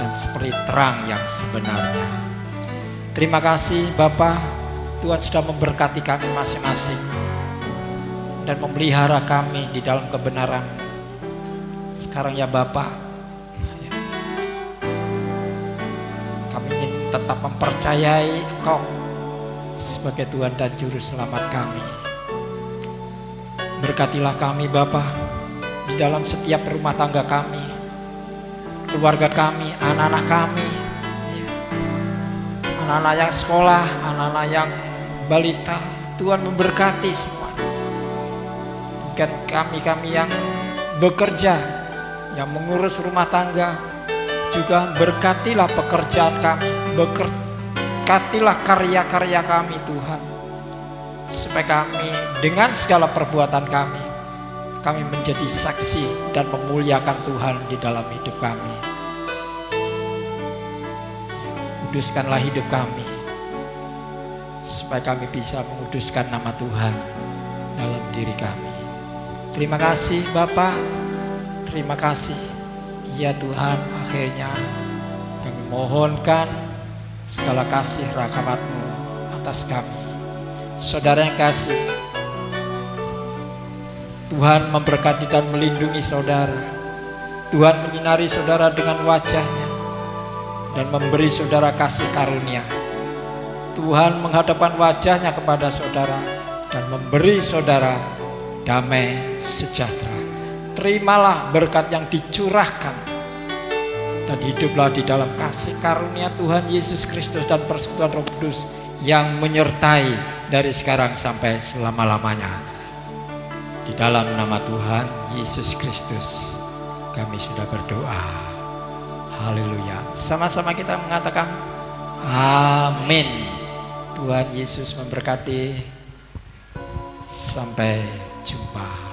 dan seperti terang yang sebenarnya. Terima kasih Bapa, Tuhan sudah memberkati kami masing-masing dan memelihara kami di dalam kebenaran. Sekarang ya Bapa, kami ingin tetap mempercayai Engkau sebagai Tuhan dan Juru Selamat kami. Berkatilah kami Bapa di dalam setiap rumah tangga kami, keluarga kami, anak-anak kami, anak-anak yang sekolah, anak-anak yang balita. Tuhan memberkati semua. Dan kami yang bekerja, yang mengurus rumah tangga, juga berkatilah pekerjaan kami, berkatilah karya-karya kami Tuhan, supaya kami dengan segala perbuatan kami menjadi saksi dan memuliakan Tuhan di dalam hidup kami. Kuduskanlah hidup kami, supaya kami bisa menguduskan nama Tuhan dalam diri kami. Terima kasih Bapa, terima kasih. Ya Tuhan, akhirnya kami mohonkan segala kasih rahmat-Mu atas kami. Saudara yang kasih, Tuhan memberkati dan melindungi saudara. Tuhan menyinari saudara dengan wajah-Nya dan memberi saudara kasih karunia. Tuhan menghadapkan wajah-Nya kepada saudara dan memberi saudara damai sejahtera. Terimalah berkat yang dicurahkan dan hiduplah di dalam kasih karunia Tuhan Yesus Kristus dan persekutuan Roh Kudus yang menyertai dari sekarang sampai selama-lamanya. Di dalam nama Tuhan Yesus Kristus kami sudah berdoa. Haleluya. Sama-sama kita mengatakan amin. Tuhan Yesus memberkati. Sampai jumpa.